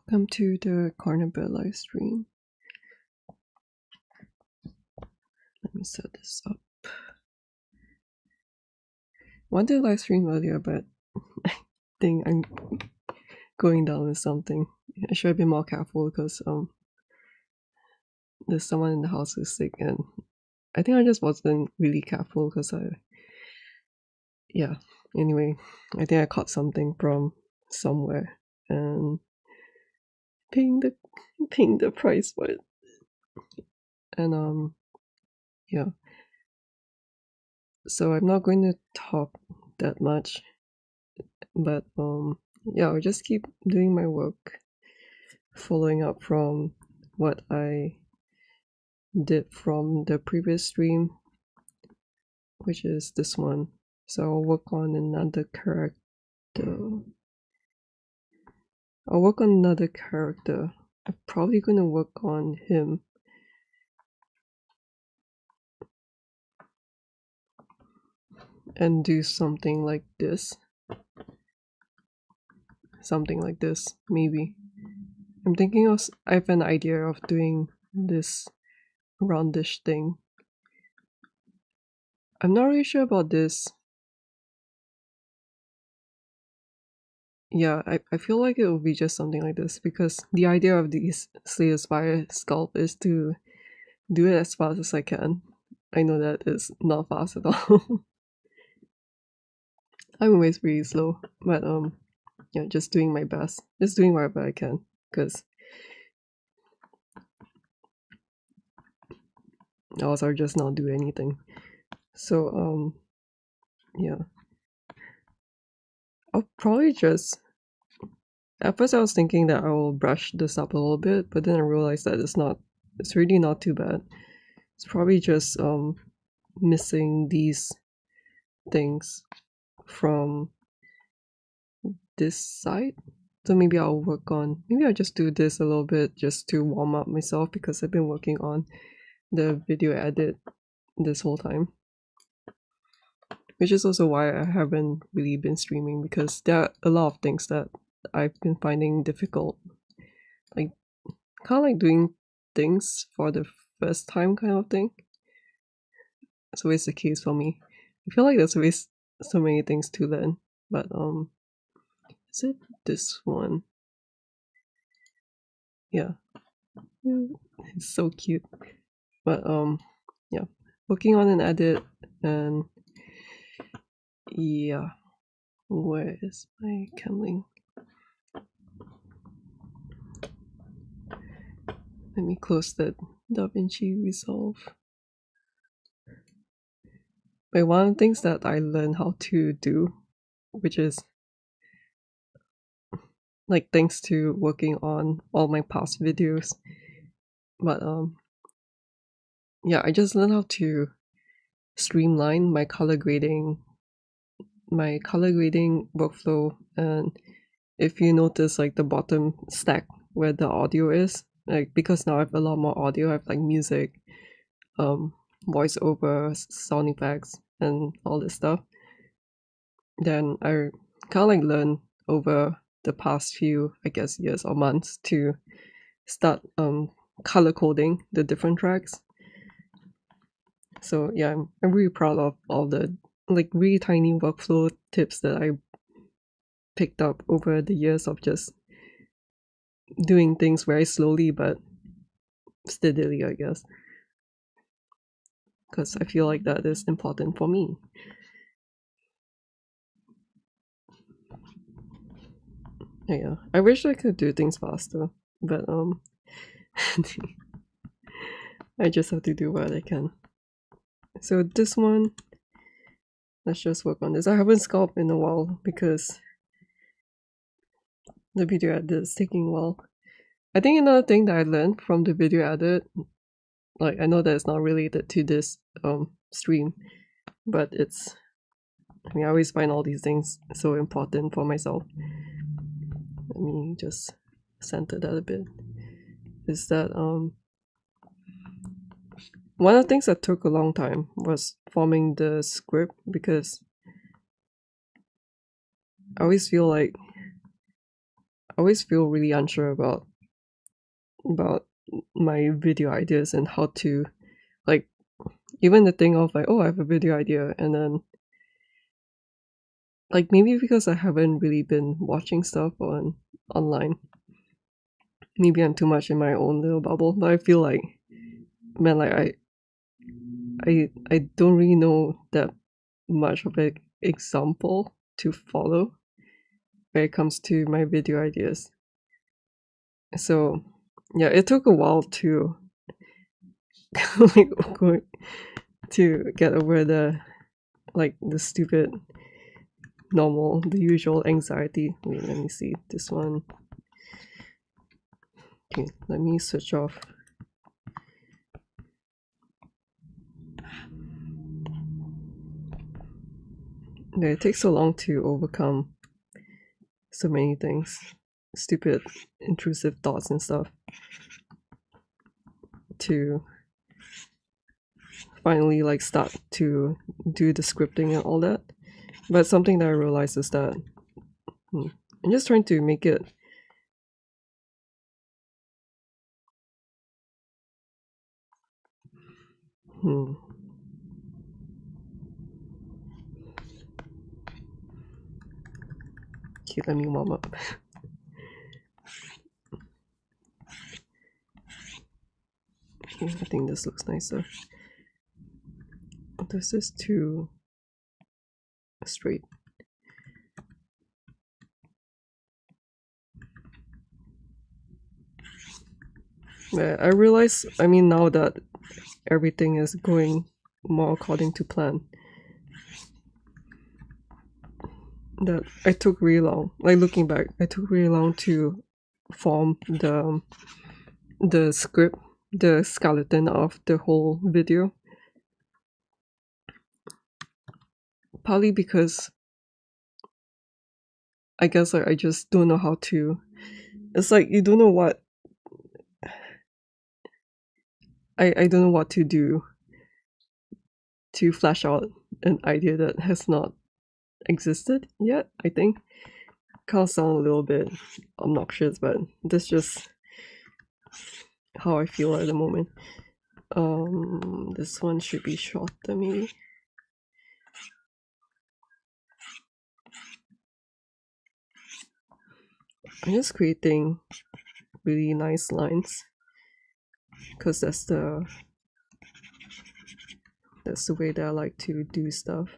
Welcome to the corner bed live stream. Let me set this up. Wanted to live stream earlier, but I think I'm going down with something. I should have been more careful because there's someone in the house who's sick, and I think I just wasn't really careful because anyway, I think I caught something from somewhere and paying the price for it. And yeah. So I'm not going to talk that much, but yeah, I'll just keep doing my work, following up from what I did from the previous stream, which is this one. So I'll work on another character. I'm probably gonna work on him. And do something like this. Something like this, maybe. I'm thinking of, I have an idea of doing this roundish thing. I'm not really sure about this. Yeah, I feel like it will be just something like this because the idea of these Spire Sculpt is to do it as fast as I can. I know that it's not fast at all. I'm always really slow, but yeah, just doing my best. Just doing whatever I can because else I'll just not do anything. So yeah. I'll probably just, at first I was thinking that I will brush this up a little bit, but then I realized that it's really not too bad. It's probably just missing these things from this side. So maybe I'll just do this a little bit just to warm up myself because I've been working on the video edit this whole time. Which is also why I haven't really been streaming because there are a lot of things that I've been finding difficult. Like, kind of like doing things for the first time kind of thing. It's always the case for me. I feel like there's always so many things to learn. But, is it this one? Yeah. It's so cute. But, yeah. Working on an edit and yeah. Where is my camling? Let me close the DaVinci Resolve. But one of the things that I learned how to do, which is like thanks to working on all my past videos, but yeah, I just learned how to streamline my color grading workflow. And if you notice like the bottom stack where the audio is, like because now I have a lot more audio, I have like music, voiceover, sound effects, and all this stuff. Then I kind of like learn over the past few, I guess, years or months to start color coding the different tracks. So yeah, I'm really proud of all the like really tiny workflow tips that I picked up over the years of just doing things very slowly but steadily, I guess. Because I feel like that is important for me. Yeah, I wish I could do things faster, but I just have to do what I can. So this one, let's just work on this. I haven't sculpted in a while because the video edit is taking a while. I think another thing that I learned from the video edit, like I know that it's not related to this stream, but it's, I mean, I always find all these things so important for myself. Let me just center that a bit. Is that one of the things that took a long time was forming the script because I always feel like always feel really unsure about my video ideas and how to, like, even the thing of like, oh, I have a video idea, and then like maybe because I haven't really been watching stuff online, maybe I'm too much in my own little bubble, but I feel like, man, like I don't really know that much of an example to follow when it comes to my video ideas. So yeah, it took a while to like to get over the stupid the usual anxiety. Wait, let me see this one. Okay, let me switch off. Yeah, it takes so long to overcome so many things, stupid intrusive thoughts and stuff, to finally like start to do the scripting and all that. But something that I realized is that I'm just trying to make it Okay, let me warm up. Okay, I think this looks nicer. This is too straight. But I realize, I mean, now that everything is going more according to plan, that I took really long, like looking back, I took really long to form the script, the skeleton of the whole video. Partly because I guess like I just don't know how to, it's like you don't know what, I don't know what to do to flesh out an idea that has not existed yet, I think. Kind of sound a little bit obnoxious, but that's just how I feel at the moment. This one should be shorter maybe. I'm just creating really nice lines because that's the way that I like to do stuff.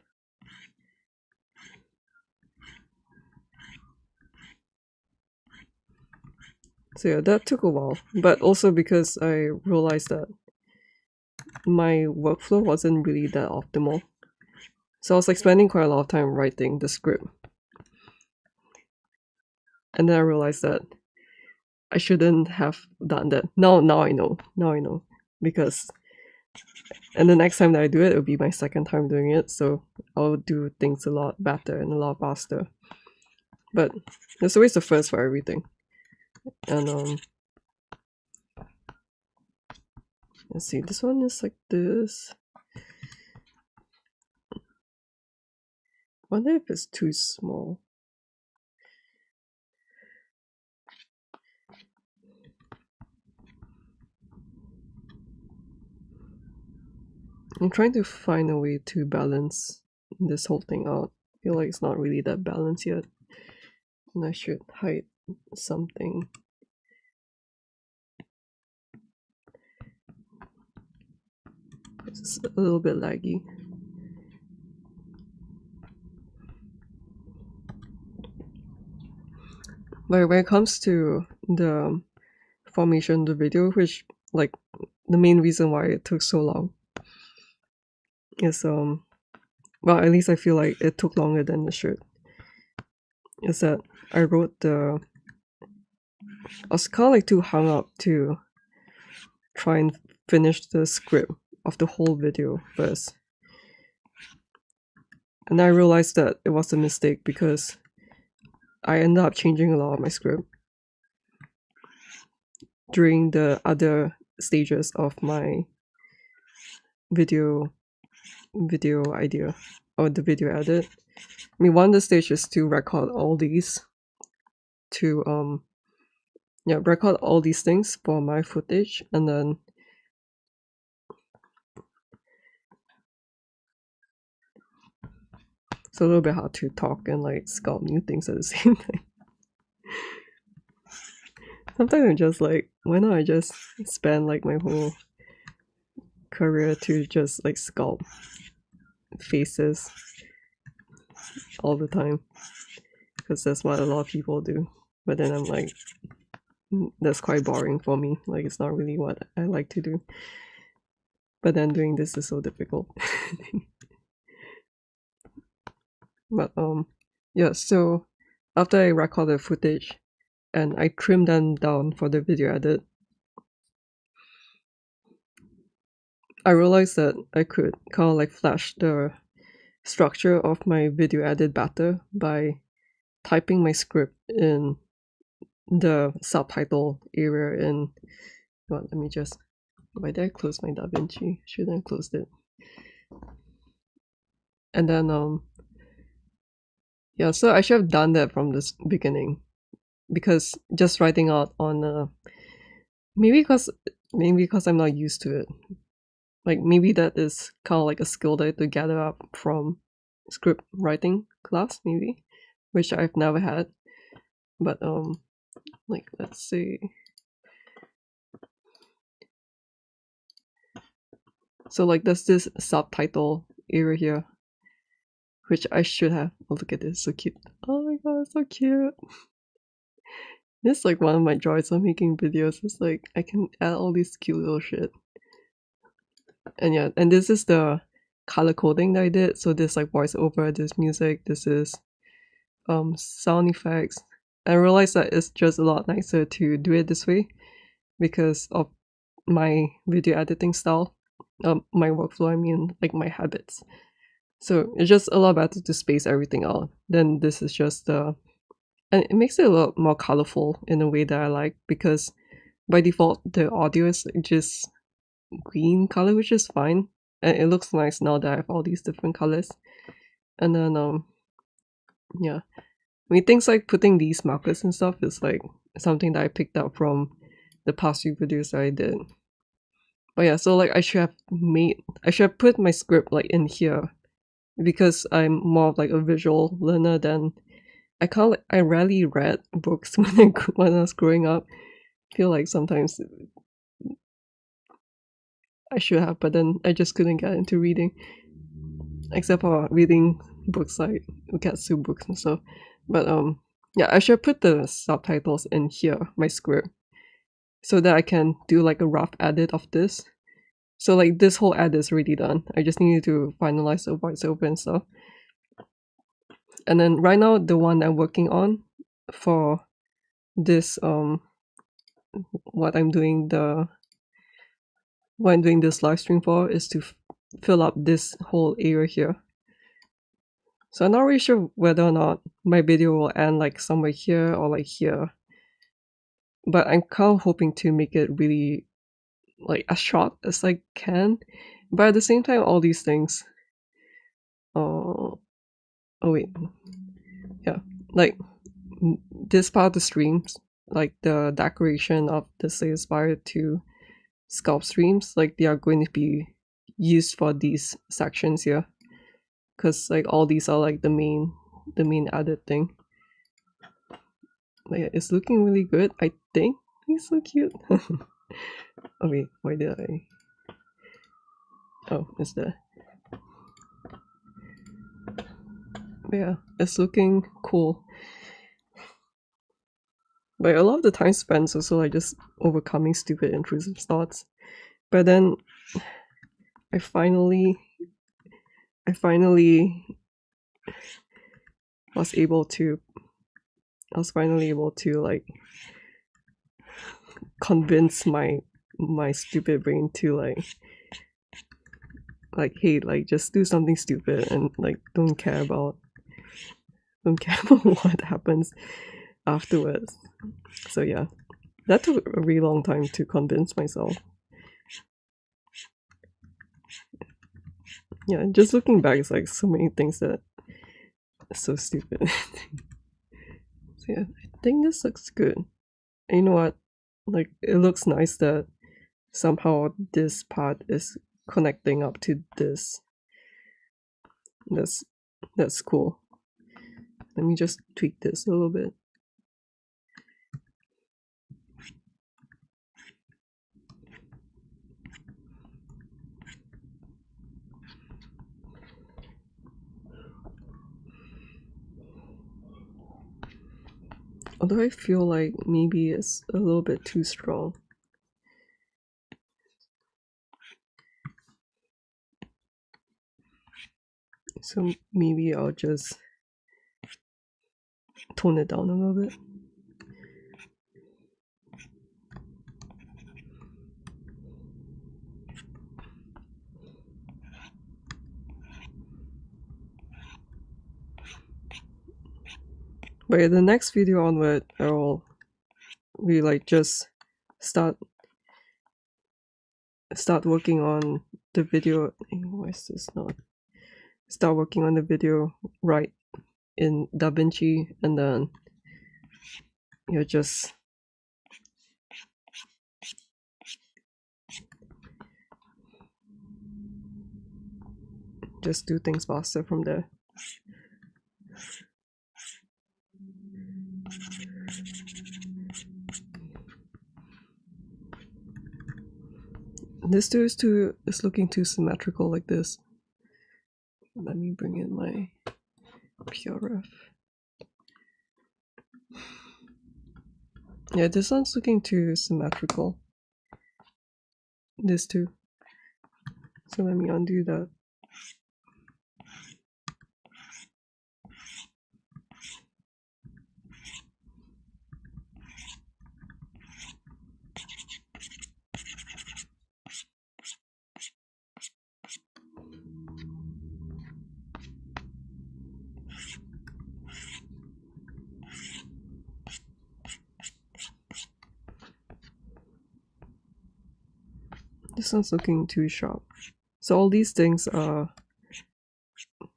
So yeah, that took a while, but also because I realized that my workflow wasn't really that optimal. So I was like spending quite a lot of time writing the script. And then I realized that I shouldn't have done that. Now I know. Now I know. Because and the next time that I do it, it'll be my second time doing it, so I'll do things a lot better and a lot faster. But there's always a first for everything. And let's see, this one is like this. Wonder if it's too small. I'm trying to find a way to balance this whole thing out. I feel like it's not really that balanced yet. And I should hide something. It's a little bit laggy. But when it comes to the formation of the video, which like the main reason why it took so long is well, at least I feel like it took longer than it should, is that I wrote I was kind of like too hung up to try and finish the script of the whole video first. And I realized that it was a mistake because I ended up changing a lot of my script during the other stages of my video idea or the video edit. I mean, one of the stages is to record all these to yeah, record all these things for my footage, and then it's a little bit hard to talk and like sculpt new things at the same time. Sometimes I'm just like, why not I just spend like my whole career to just like sculpt faces all the time, because that's what a lot of people do. But then I'm like, that's quite boring for me. Like, it's not really what I like to do. But then doing this is so difficult. But yeah, so after I record the footage and I trim them down for the video edit, I realized that I could kind of like flash the structure of my video edit better by typing my script in the subtitle area in, well, let me just, why did I close my DaVinci? Shouldn't have closed it. And then yeah, so I should have done that from the beginning, because just writing out on maybe because I'm not used to it. Like, maybe that is kind of like a skill that I had to gather up from script writing class, maybe, which I've never had. But like, let's see. So like, there's this subtitle area here, which I should have. Oh, look at this, so cute. Oh my god, so cute. This is like one of my joys of making videos. It's like I can add all these cute little shit. And yeah, and this is the color coding that I did. So this like voiceover, this music, this is sound effects. I realized that it's just a lot nicer to do it this way because of my video editing style, my workflow, I mean, like my habits. So it's just a lot better to space everything out. Then this is just and it makes it a lot more colorful in a way that I like, because by default the audio is just green color, which is fine, and it looks nice now that I have all these different colors. And then yeah, I mean, things like putting these markers and stuff is like something that I picked up from the past few videos that I did. But yeah, so like I should have put my script like in here, because I'm more of like a visual learner than I rarely read books when I was growing up. I feel like sometimes I should have, but then I just couldn't get into reading, except for reading books like Ukatsu books and stuff. But yeah, I should put the subtitles in here, my script, so that I can do like a rough edit of this. So like this whole edit is already done. I just need to finalize the voiceover and stuff. And then right now, the one I'm working on for this what I'm doing this live stream for is to fill up this whole area here. So I'm not really sure whether or not my video will end like somewhere here or like here, but I'm kind of hoping to make it really like as short as I can. But at the same time, all these things, oh wait, yeah, like this part of the streams, like the decoration of the Spire to Sculpt streams, like they are going to be used for these sections here, because like all these are like the main edit thing. Like, it's looking really good, I think. He's so cute. Oh wait, why did I? Oh, it's there. Yeah, it's looking cool. But a lot of the time spent also like just overcoming stupid intrusive thoughts. But then I finally was finally able to like convince my stupid brain to like hey, like just do something stupid and like don't care about what happens afterwards. So yeah, that took a really long time to convince myself. Yeah, just looking back, it's like so many things that are so stupid. So yeah, I think this looks good. And you know what? Like, it looks nice that somehow this part is connecting up to this. That's cool. Let me just tweak this a little bit. Although I feel like maybe it's a little bit too strong. So maybe I'll just tone it down a little bit. But the next video onward, I'll like just start working on the video. Why is this not? Start working on the video right in DaVinci, and then you just do things faster from there. This is looking too symmetrical like this. Let me bring in my PRF. Yeah, this one's looking too symmetrical. This too. So let me undo that. This one's looking too sharp. So all these things are,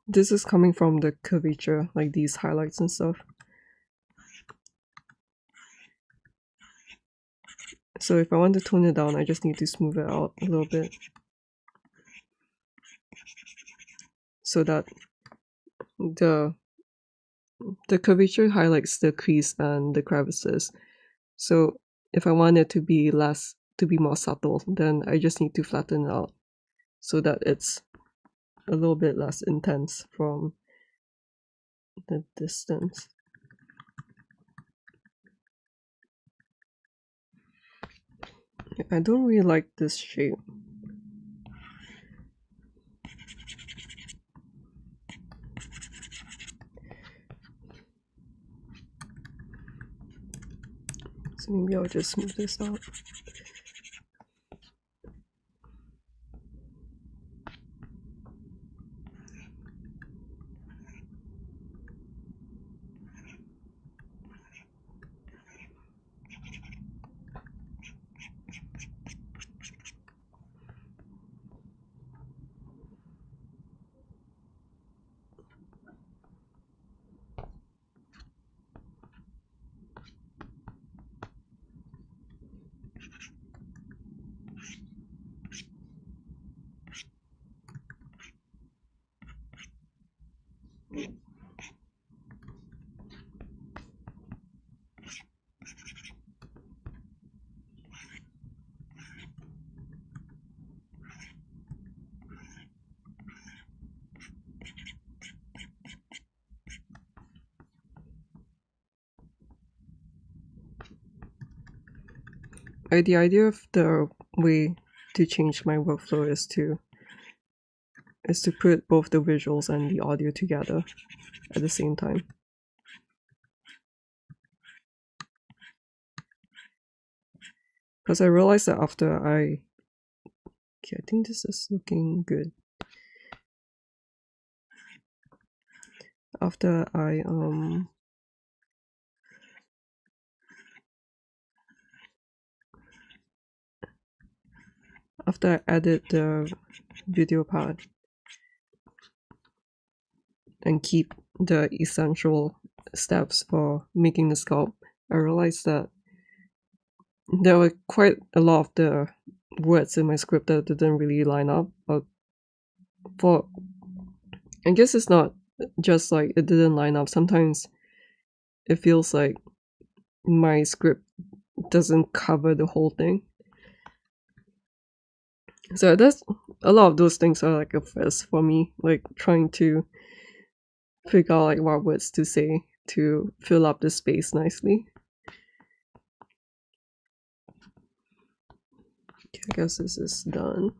this is coming from the curvature, like these highlights and stuff. So if I want to tone it down, I just need to smooth it out a little bit, so that the curvature highlights the crease and the crevices. So if I want it to be more subtle, then I just need to flatten it out so that it's a little bit less intense from the distance. I don't really like this shape. So maybe I'll just smooth this out. The idea of the way to change my workflow is to put both the visuals and the audio together at the same time. Because I realized that after okay, I think this is looking good. After I added the video part and keep the essential steps for making the sculpt, I realized that there were quite a lot of the words in my script that didn't really line up. But for, I guess it's not just like it didn't line up. Sometimes it feels like my script doesn't cover the whole thing. So that's a lot of those things are like a first for me, like trying to figure out like what words to say to fill up the space nicely. Okay, I guess this is done.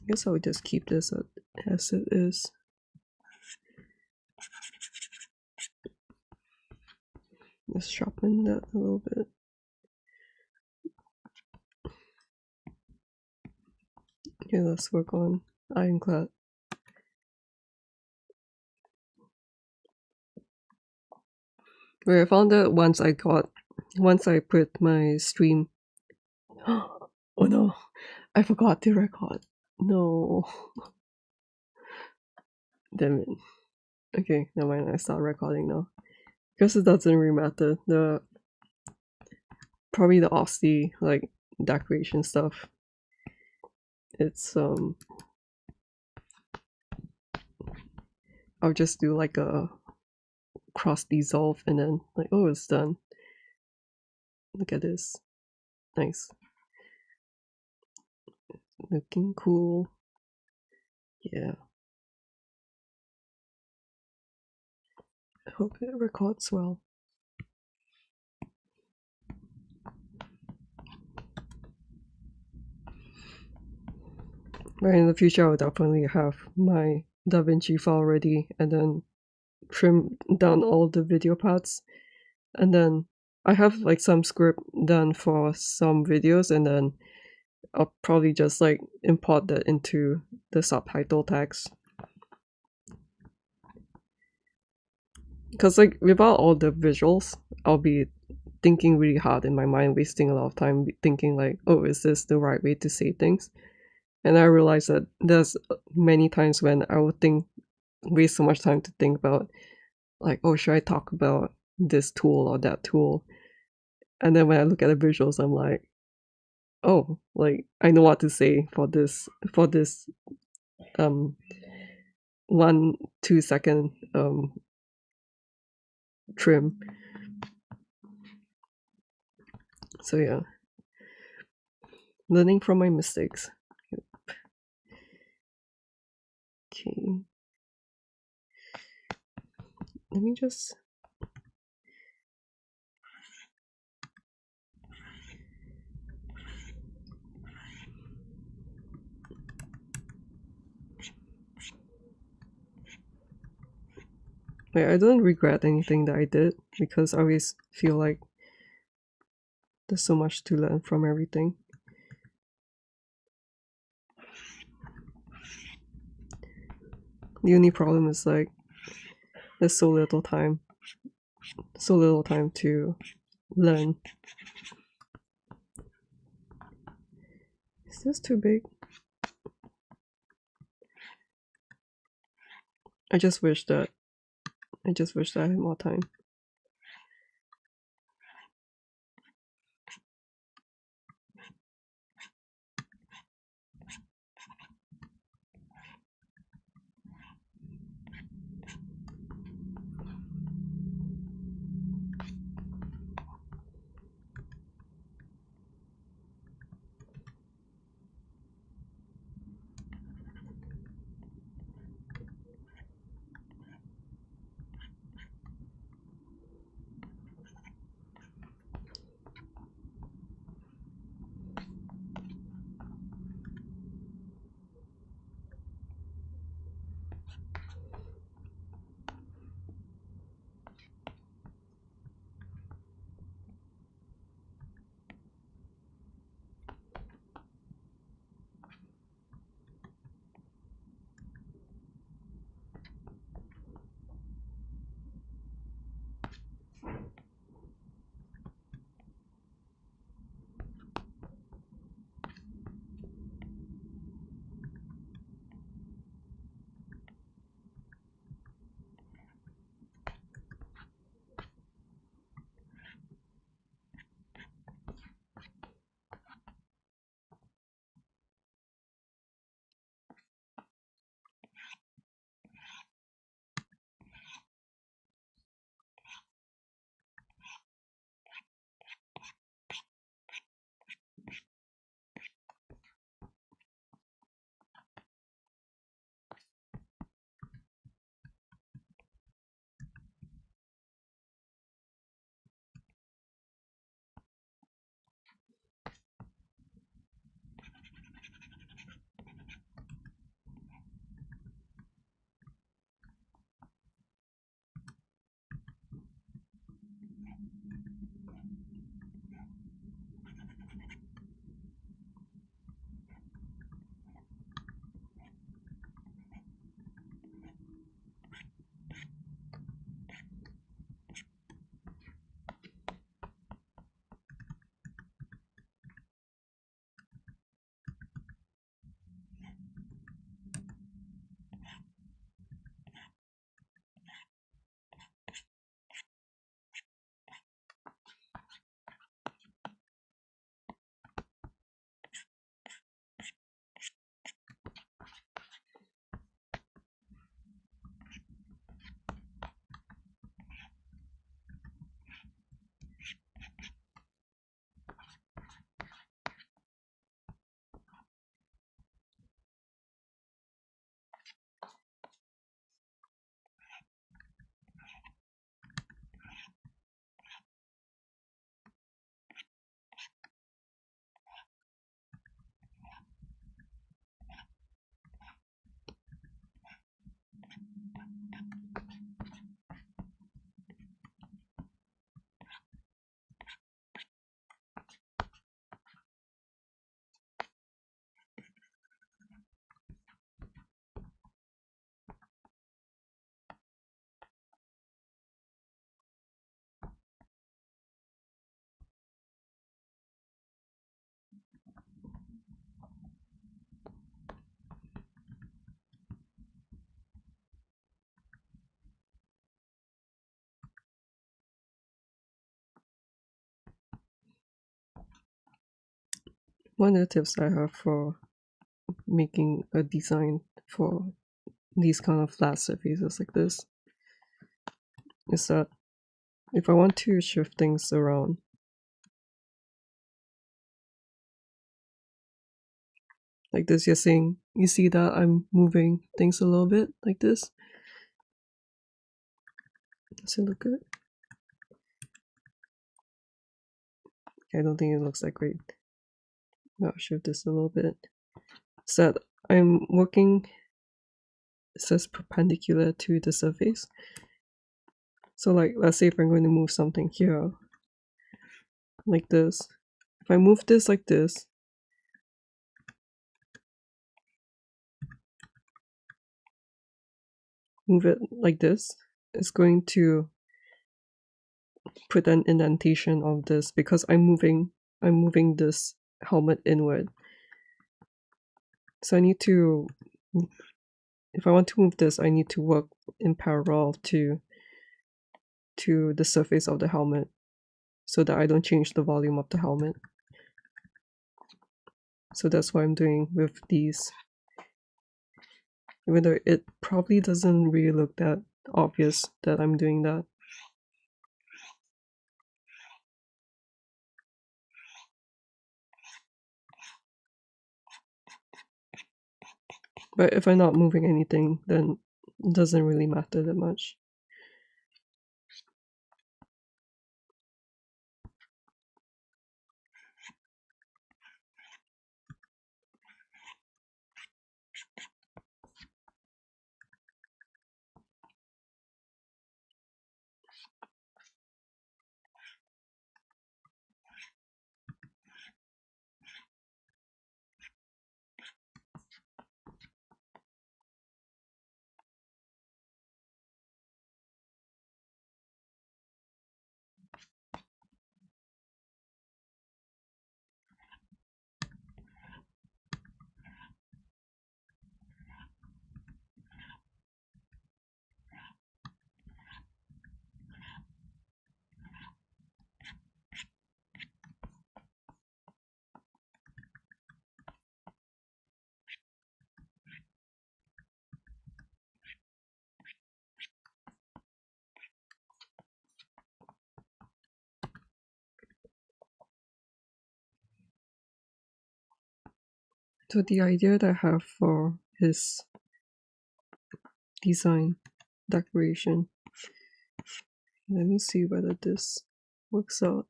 I guess I'll just keep this as it is. Just sharpen that a little bit. Okay, let's work on ironclad. Where I found that once I put my stream. Oh no, I forgot to record. No. Damn it. Okay, never mind, I start recording now. Because it doesn't really matter. Probably the Aussie like decoration stuff. It's I'll just do like a cross dissolve and then like, oh, it's done. Look at this. Nice. Looking cool. Yeah. I hope it records well. But in the future, I'll definitely have my DaVinci file ready and then trim down all the video parts. And then I have like some script done for some videos, and then I'll probably just like import that into the subtitle text. Because like without all the visuals, I'll be thinking really hard in my mind, wasting a lot of time thinking like, oh, is this the right way to say things? And I realized that there's many times when I would waste so much time to think about like, oh, should I talk about this tool or that tool? And then when I look at the visuals, I'm like, oh, like I know what to say for this 1-2 second trim. So yeah, learning from my mistakes. Okay, let me just I don't regret anything that I did because I always feel like there's so much to learn from everything. The only problem is like there's so little time to learn. Is this too big? I just wish that I had more time. one of the tips I have for making a design for these kind of flat surfaces like this is that if I want to shift things around, like this, you're seeing, you see that I'm moving things a little bit like this. Does it look good? I don't think it looks that great. I'll shift this a little bit. So I'm working, it says perpendicular to the surface. So like, let's say if I'm going to move something here, like this. If I move this like this, move it like this, it's going to put an indentation of this because I'm moving this helmet inward. So I need to, if I want to move this, I need to work in parallel to the surface of the helmet so that I don't change the volume of the helmet. So that's what I'm doing with these. Even though it probably doesn't really look that obvious that I'm doing that. But if I'm not moving anything, then it doesn't really matter that much. So the idea that I have for his design decoration, let me see whether this works out.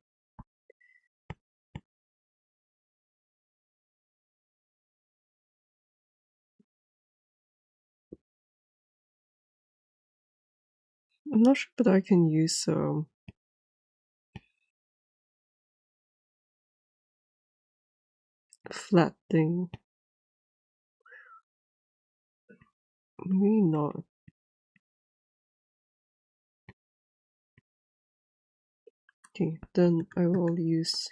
I'm not sure, but I can use flat thing. Maybe not. Okay, then I will use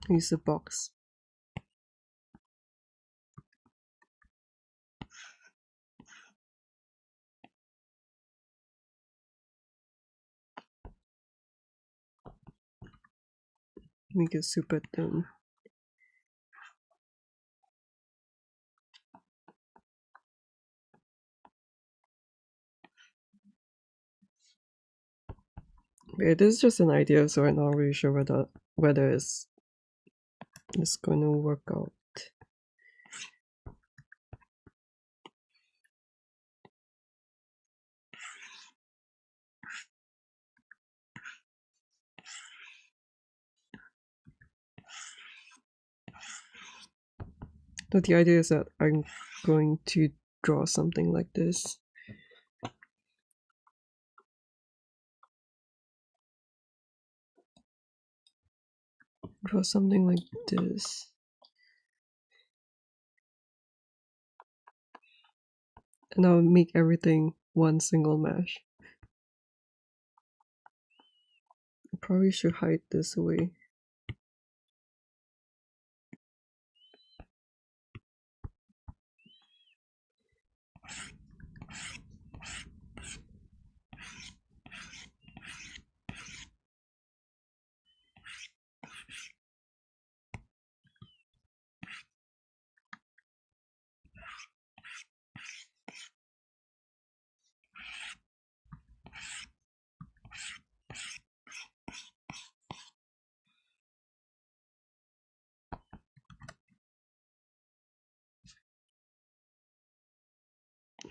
the box. Make it super thin. Okay, this is just an idea, so I'm not really sure whether it's going to work out. But the idea is that I'm going to draw something like this. Draw something like this. And I'll make everything one single mesh. I probably should hide this away.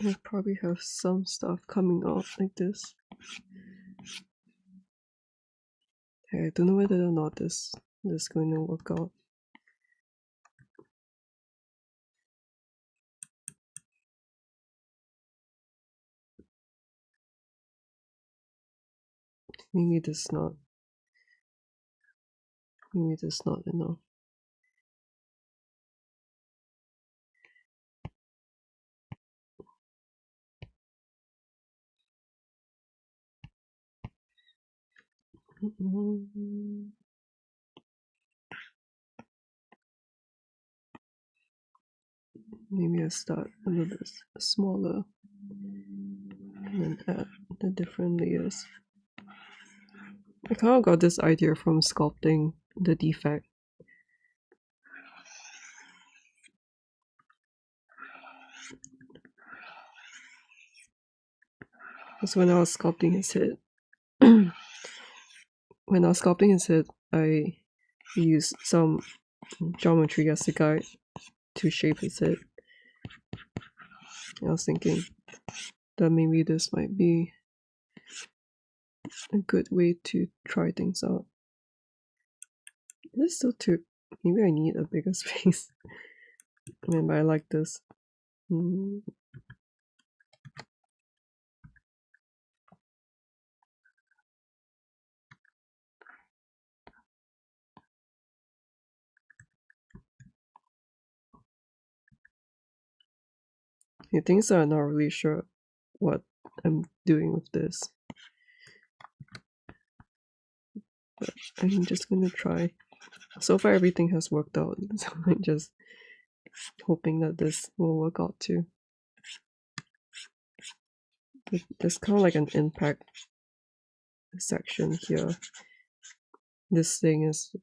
I probably have some stuff coming out like this. I don't know whether or not this is going to work out. Maybe this not. Maybe this not enough. Maybe I start a little bit smaller and then add the different layers. I kind of got this idea from sculpting the defect. Because when I was sculpting his head, I used some geometry as a guide to shape his head. I was thinking that maybe this might be a good way to try things out. This still too. Maybe I need a bigger space. But I like this. The things I'm not really sure what I'm doing with this. But I'm just gonna try. So far everything has worked out, so I'm just hoping that this will work out too. There's kind of like an impact section here. This thing is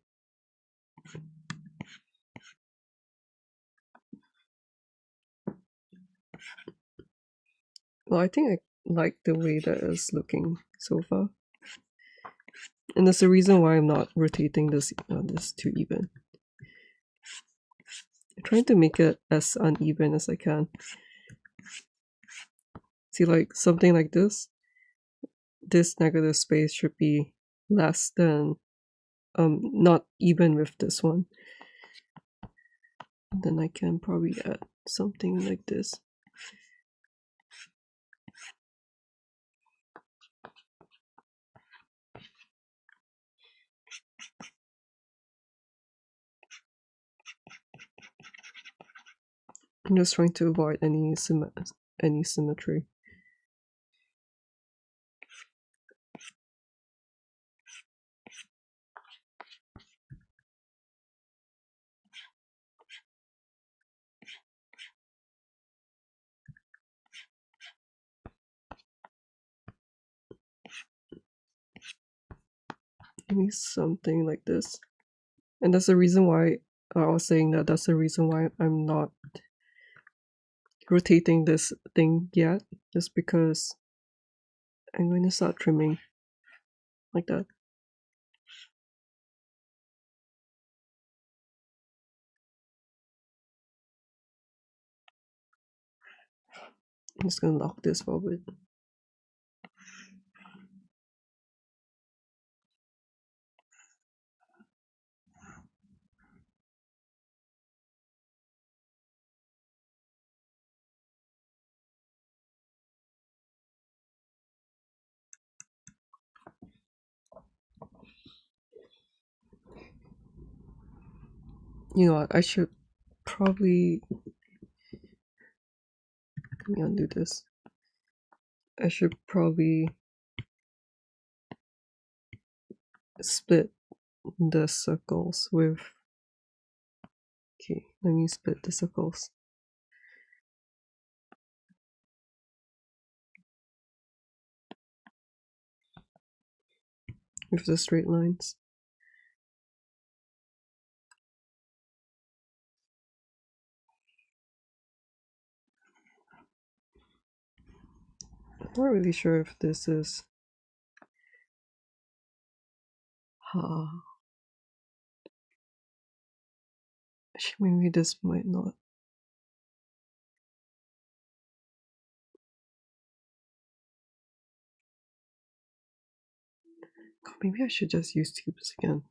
well, I think I like the way that it's looking so far. And that's the reason why I'm not rotating this too even. I'm trying to make it as uneven as I can. See, like something like this negative space should be less than not even with this one. Then I can probably add something like this. I'm just trying to avoid any symmetry. Maybe something like this. And that's the reason why I was saying that's the reason why I'm not rotating this thing yet, just because I'm going to start trimming like that. I'm just gonna lock this for a bit. You know what, I should probably, let me undo this. I should probably split the circles with, okay, let me split the circles. With the straight lines. I'm not really sure if this is maybe this might not. Maybe I should just use tubes again.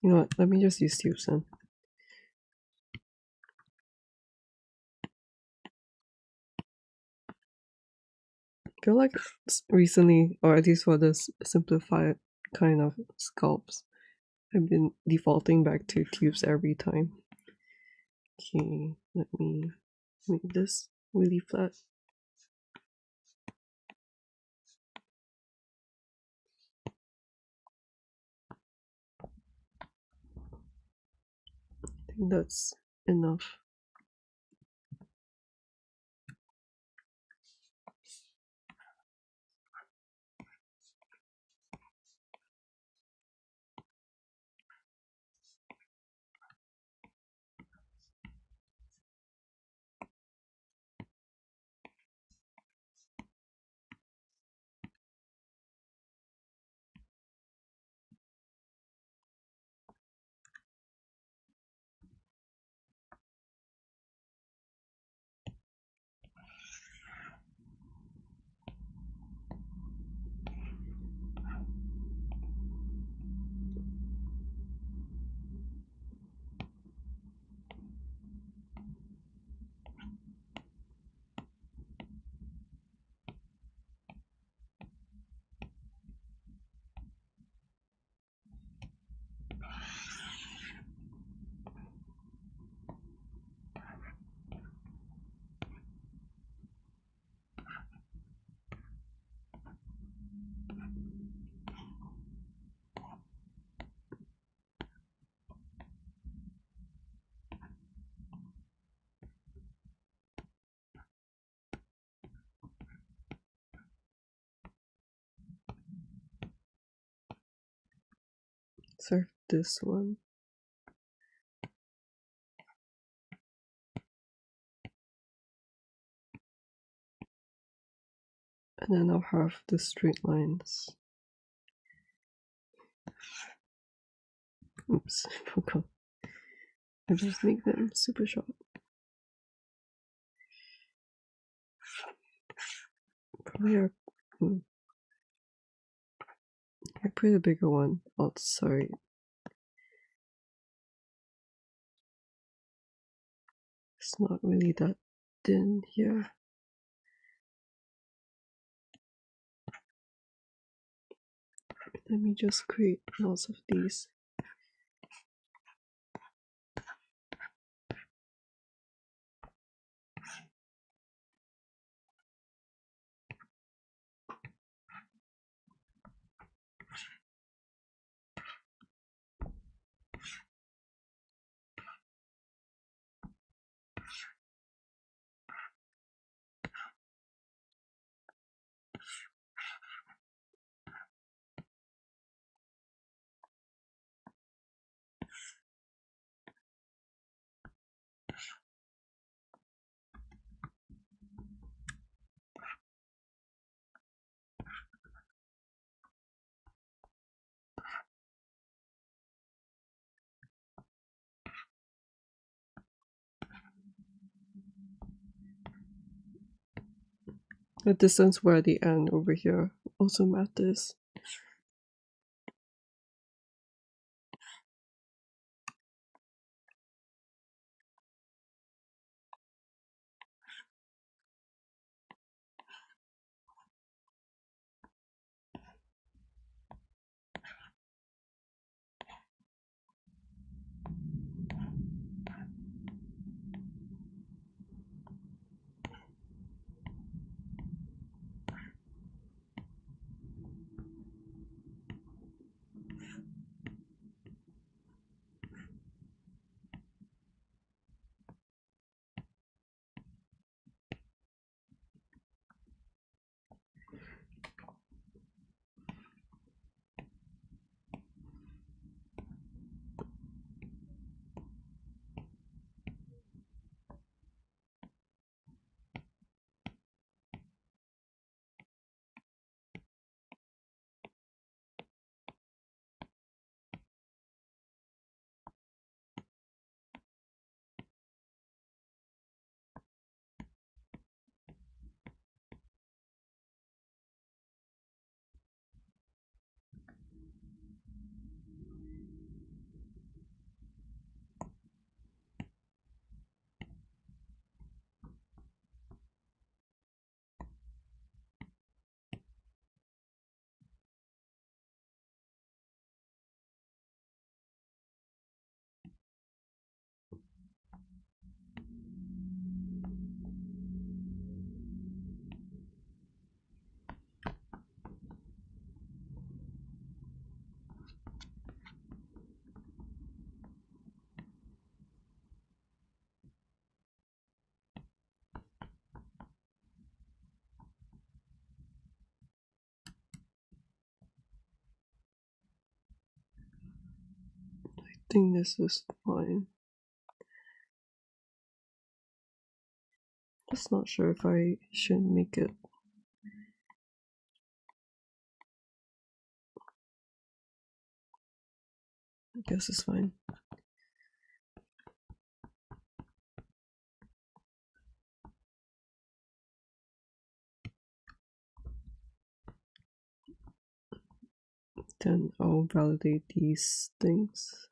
You know what? Let me just use tubes then. I feel like recently, or at least for this simplified kind of sculpts, I've been defaulting back to tubes every time. Okay, let me make this really flat. I think that's enough. Serve this one. And then I'll have the straight lines. Oops, I forgot. I just make them super short. Probably I put a bigger one. Oh, sorry. It's not really that thin here. Let me just create lots of these. The distance where the end over here also matters. think this is fine. Just not sure if I should make it. I guess it's fine. Then I'll validate these things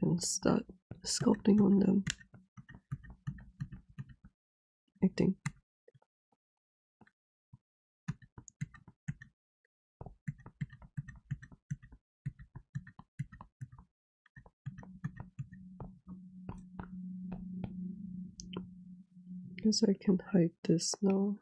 and start sculpting on them, I think. Guess I can hide this now.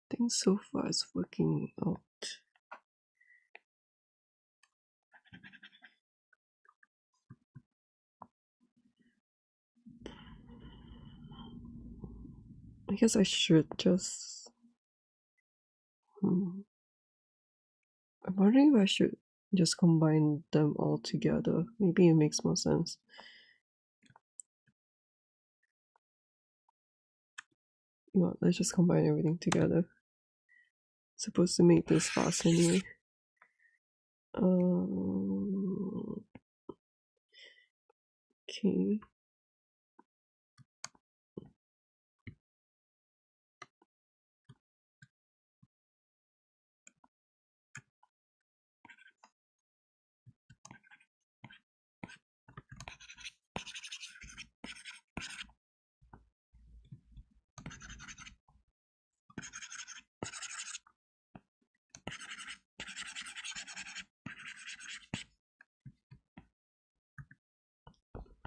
I think so far it's working out. I guess I should just... I'm wondering if I should just combine them all together. Maybe it makes more sense. You know what, let's just combine everything together. It's supposed to make this fast anyway. Okay.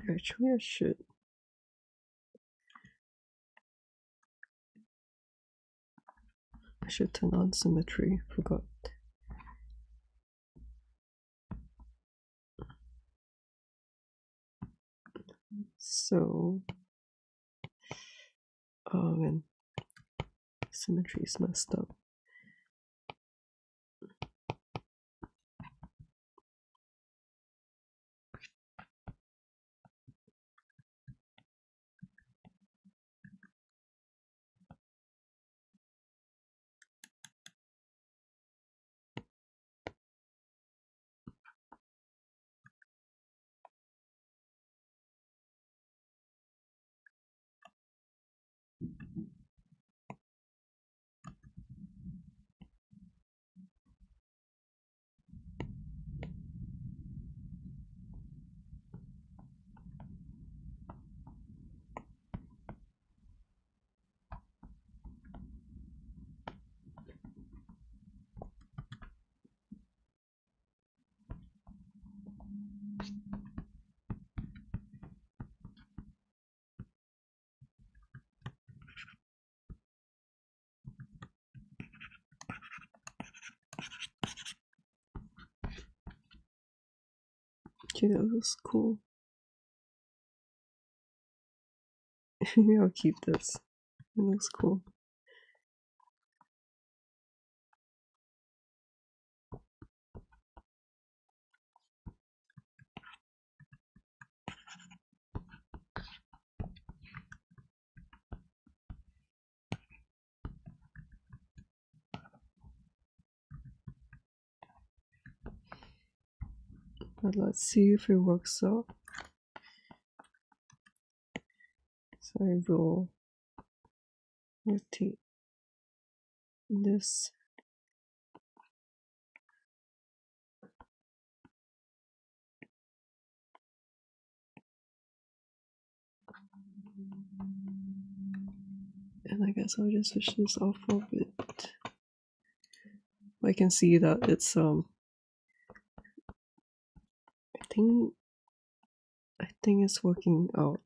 Actually, I should turn on symmetry. Forgot. So, oh man, symmetry is messed up. Okay, that looks cool. Maybe I'll keep this. It looks cool. But let's see if it works out. So I will rotate this. And I guess I'll just switch this off for a bit. I can see that it's I think it's working out.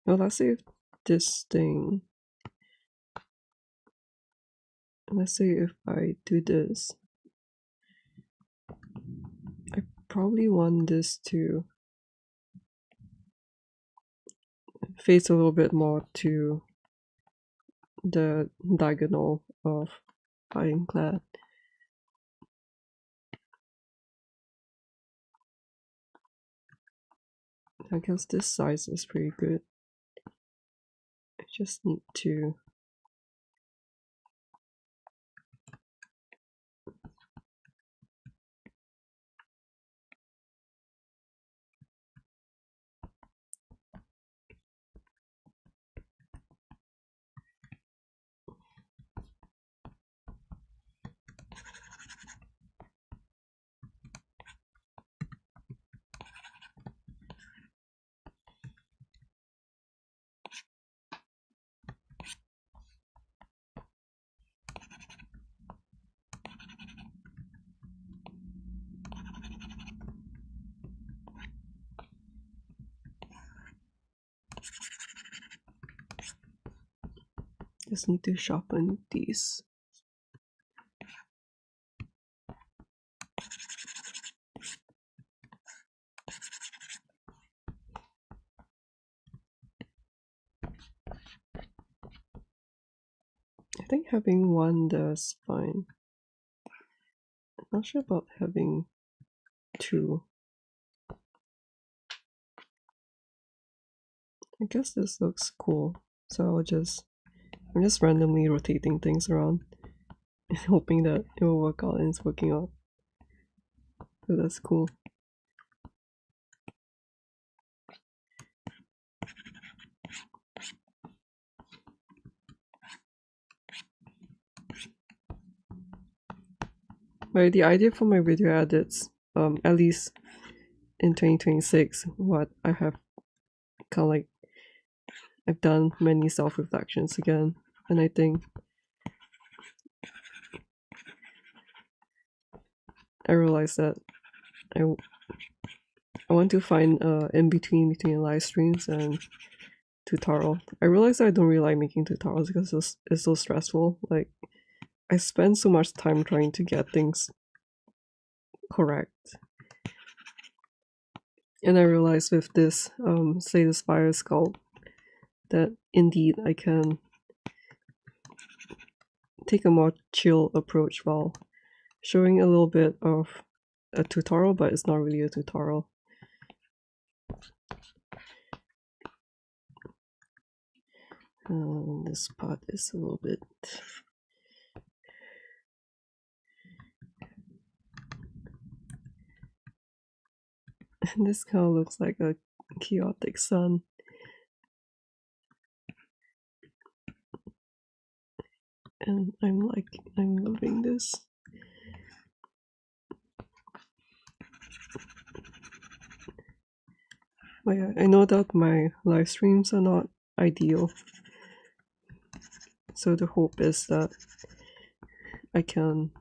Well, let's say if this thing, let's say if I do this, I probably want this to face a little bit more to the diagonal of ironclad. I guess this size is pretty good. I just need to sharpen these. I think having one does fine. I'm not sure about having two. I guess this looks cool. So I'm just randomly rotating things around, hoping that it will work out, and it's working out. So that's cool. But the idea for my video edits, at least in 2026, what I have kind of like, I've done many self-reflections again, and I think I realized that I want to find in between live streams and tutorial. I realized I don't really like making tutorials because it's so stressful. Like, I spend so much time trying to get things correct. And I realized with this, say the Spire Sculpt, that indeed I can take a more chill approach while showing a little bit of a tutorial, but it's not really a tutorial. This part is a little bit... This kind of looks like a chaotic sun. And I'm loving this. But yeah, I know that my live streams are not ideal. So the hope is that I can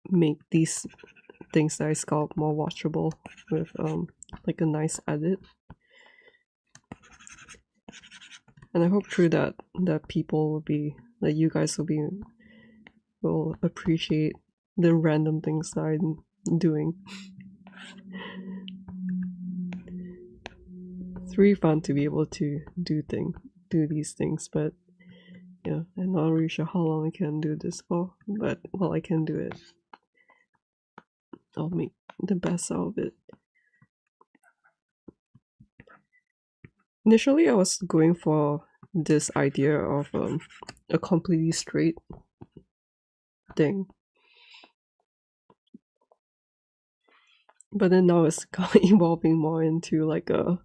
make these things that I sculpt more watchable with like a nice edit. And I hope through that people will be, that you guys will appreciate the random things that I'm doing. It's really fun to be able to do these things, but yeah, I'm not really sure how long I can do this for, but while I can do it, I'll make the best out of it. Initially, I was going for this idea of a completely straight thing, but then now it's kind of evolving more into like a,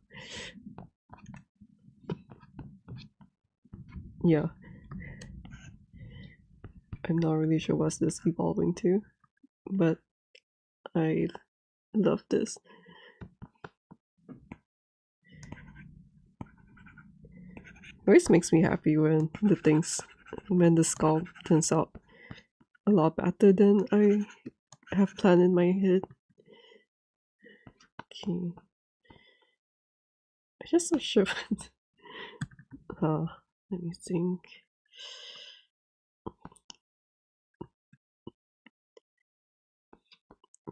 yeah, I'm not really sure what's this evolving to, but I love this. It always makes me happy when the sculpt turns out a lot better than I have planned in my head. Okay. I'm just not sure. Let me think.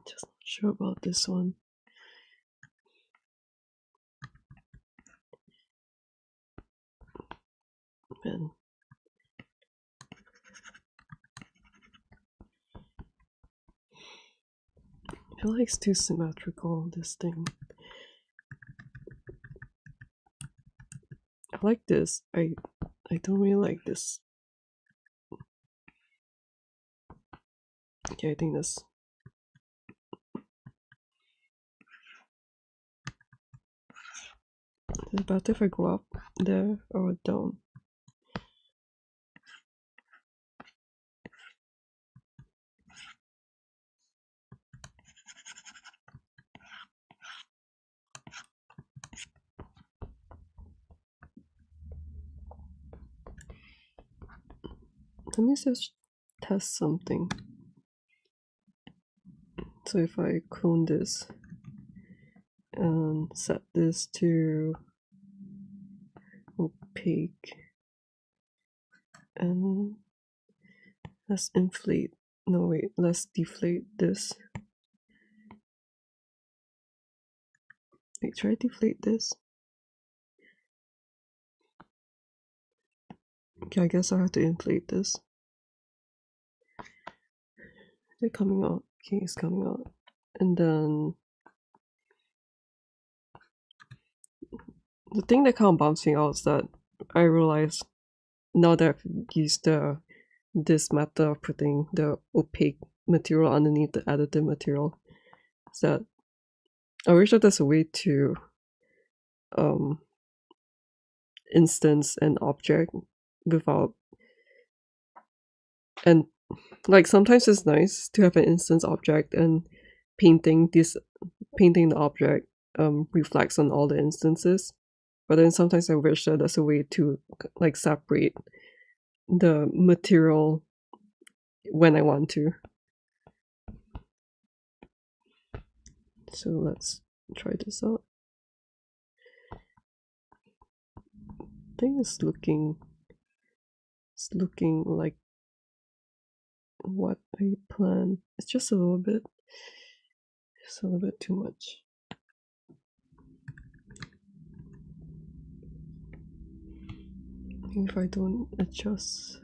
Just not sure about this one. Man. I feel like it's too symmetrical, this thing. I like this. I don't really like this. Okay, I think this. Is it better if I go up there or down? Let me just test something. So if I clone this and set this to opaque, and let's let's deflate this. Wait, try to deflate this. Okay, I guess I have to inflate this. Is it coming out? Okay, it's coming out. And then the thing that kind of bumps me out is that I realize now that I've used this method of putting the opaque material underneath the additive material, is that I wish that there's a way to instance an object without, and like sometimes it's nice to have an instance object, and painting the object reflects on all the instances, but then sometimes I wish that there's a way to like separate the material when I want to. So let's try this out. I think it's looking like what I planned. It's just a little bit too much. If I don't adjust.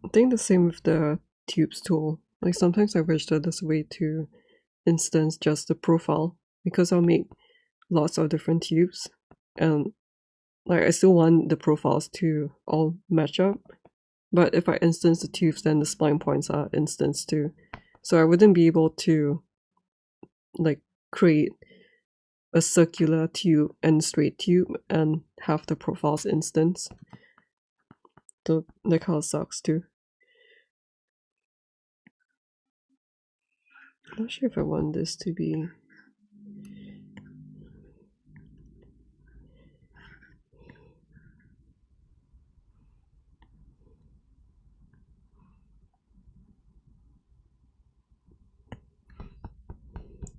I think the same with the tubes tool. Like sometimes I wish that there's a way to instance just the profile, because I'll make lots of different tubes, and like I still want the profiles to all match up, but if I instance the tubes, then the spline points are instanced too, so I wouldn't be able to like create a circular tube and straight tube and have the profiles instance. So that kind of sucks too. I'm not sure if I want this to be.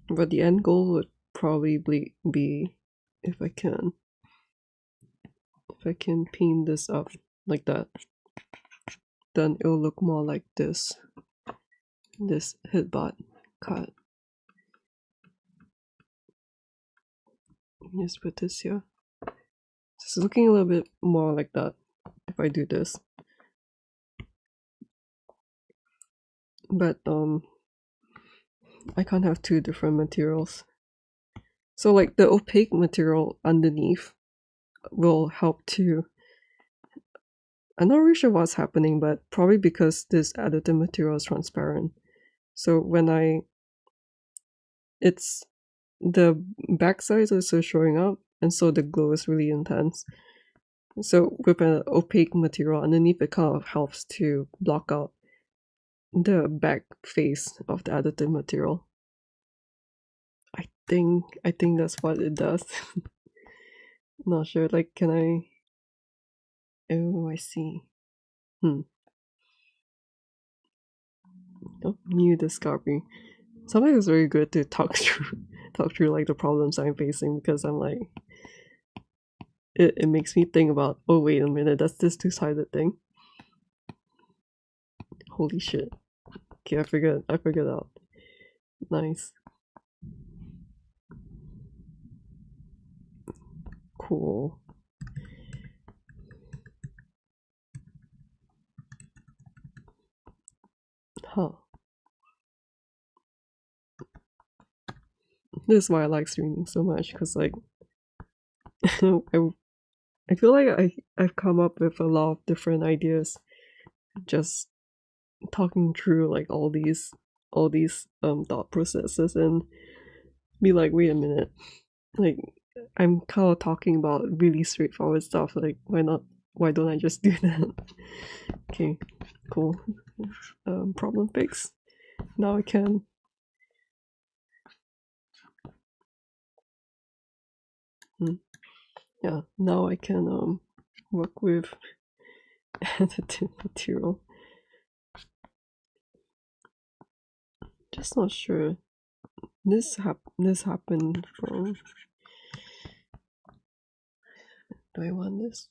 But the end goal would probably be if I can paint this up like that, then it will look more like this headbutt cut. Just put this here. It's looking a little bit more like that if I do this. But I can't have two different materials. So like the opaque material underneath will help to, I'm not really sure what's happening, but probably because this additive material is transparent. So when the backsides are still showing up, and so the glow is really intense. So with an opaque material underneath, it kind of helps to block out the back face of the additive material. I think that's what it does. Not sure. Like, can I? Oh, I see. Oh, new discovery. Sometimes it's very good to talk through like the problems I'm facing, because I'm like, it makes me think about, oh wait a minute, that's this two-sided thing. Holy shit. Okay, I figured out. Nice. Cool. Huh. This is why I like streaming so much, because like I feel like I've come up with a lot of different ideas just talking through like all these thought processes, and be like, wait a minute, like I'm kind of talking about really straightforward stuff, like why don't I just do that? Okay, cool. Problem fixed. Now I can yeah, now I can work with additive material. Just not sure. This happened from. Do I want this?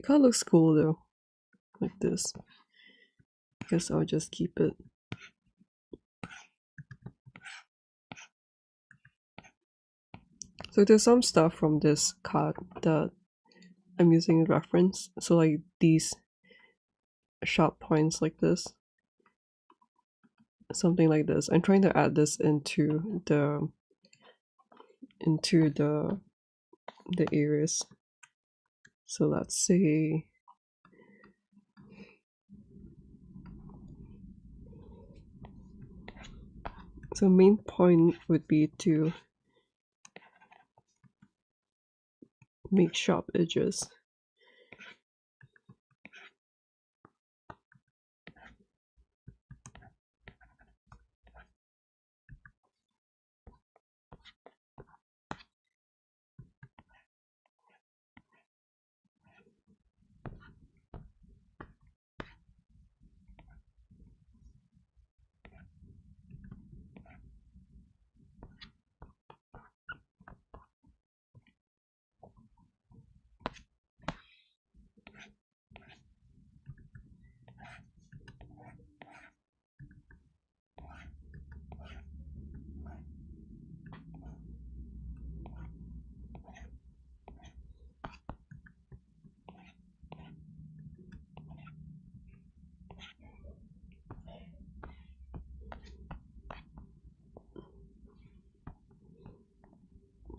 It kind of looks cool though, like this. I guess I'll just keep it. So there's some stuff from this card that I'm using as reference. So like these sharp points like this. Something like this. I'm trying to add this into the areas. So let's say so main point would be to make sharp edges.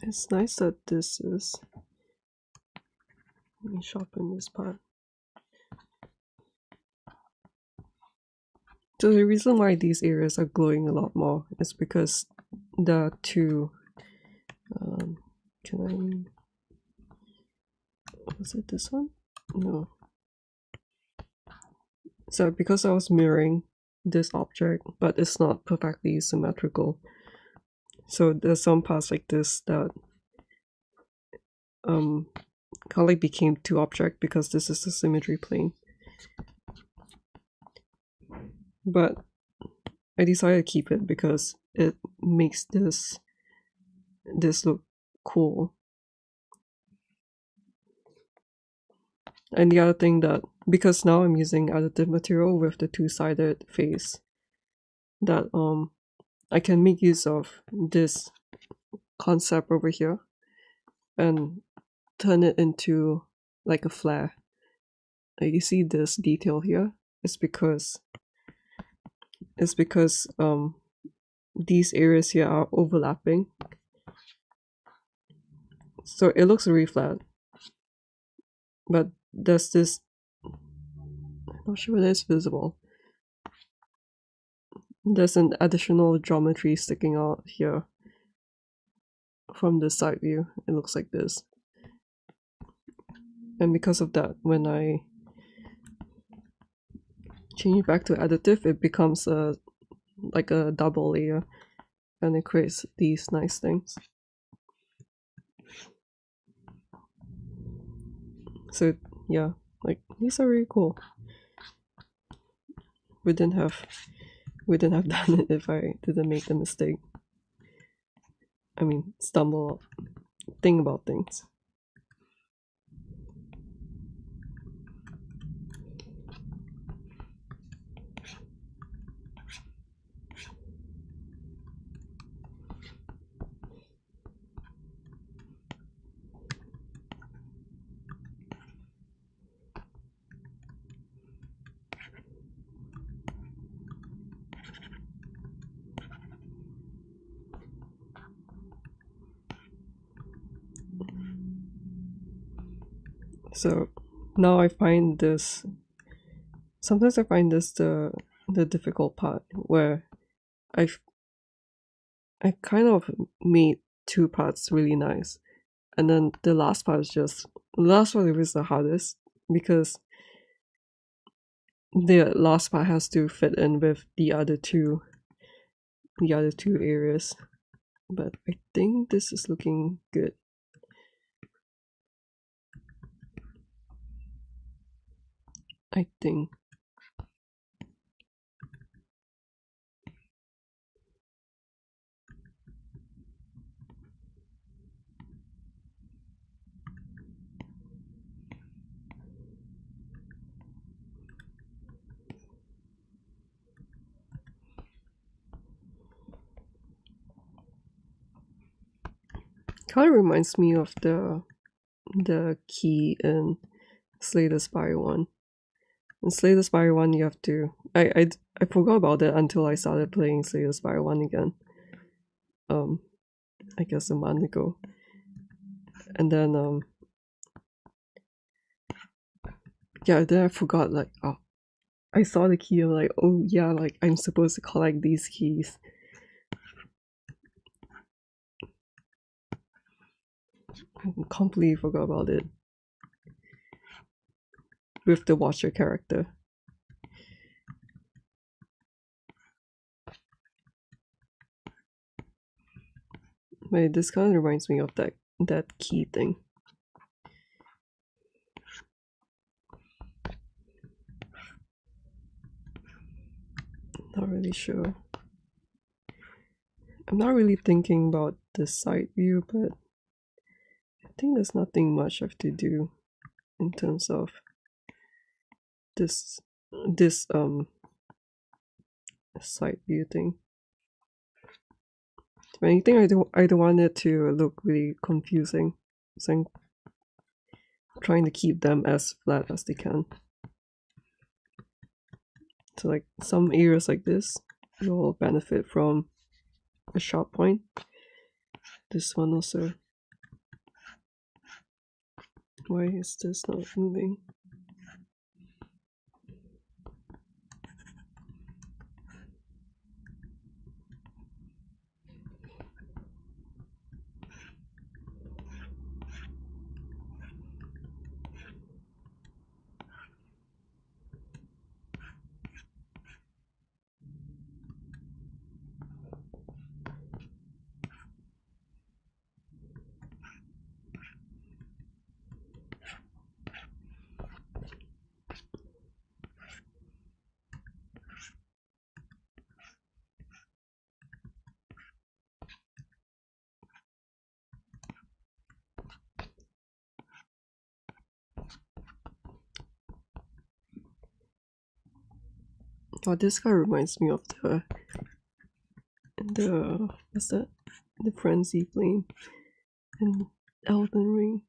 It's nice that this is. Let me sharpen this part. So the reason why these areas are glowing a lot more is because the two. Can I? Was it this one? No. So because I was mirroring this object, but it's not perfectly symmetrical. So there's some parts like this that kind of like became two object because this is the symmetry plane. But I decided to keep it because it makes this look cool. And the other thing that, because now I'm using additive material with the two-sided face, that I can make use of this concept over here and turn it into like a flare. Like you see this detail here, it's because these areas here are overlapping, so it looks really flat, but there's this, I'm not sure whether it's visible, there's an additional geometry sticking out here from the side view. It looks like this, and because of that, when I change it back to additive, it becomes like a double layer, and it creates these nice things. So yeah, like these are really cool. We didn't have done it if I didn't make the mistake. I mean, think about things. So now I find this, sometimes I find this the difficult part, where I kind of made two parts really nice, and then the last part is the hardest, because the last part has to fit in with the other two areas. But I think this is looking good. I think. Kind of reminds me of the key in Slay the Spire 1. In Slay the Spire 1, you have to... I forgot about it until I started playing Slay the Spire 1 again. I guess a month ago. And then, yeah, then I forgot, like, oh, I saw the key, I'm like, oh yeah, like, I'm supposed to collect these keys. I completely forgot about it. With the Watcher character. But this kind of reminds me of that key thing. Not really sure. I'm not really thinking about the side view, but I think there's nothing much I have to do in terms of this side view thing. If anything, I don't want it to look really confusing, so I'm trying to keep them as flat as they can. So like some areas like this will benefit from a sharp point. This one also. Why is this not moving? Oh, this guy reminds me of the what's that? The Frenzy Flame in Elden Ring.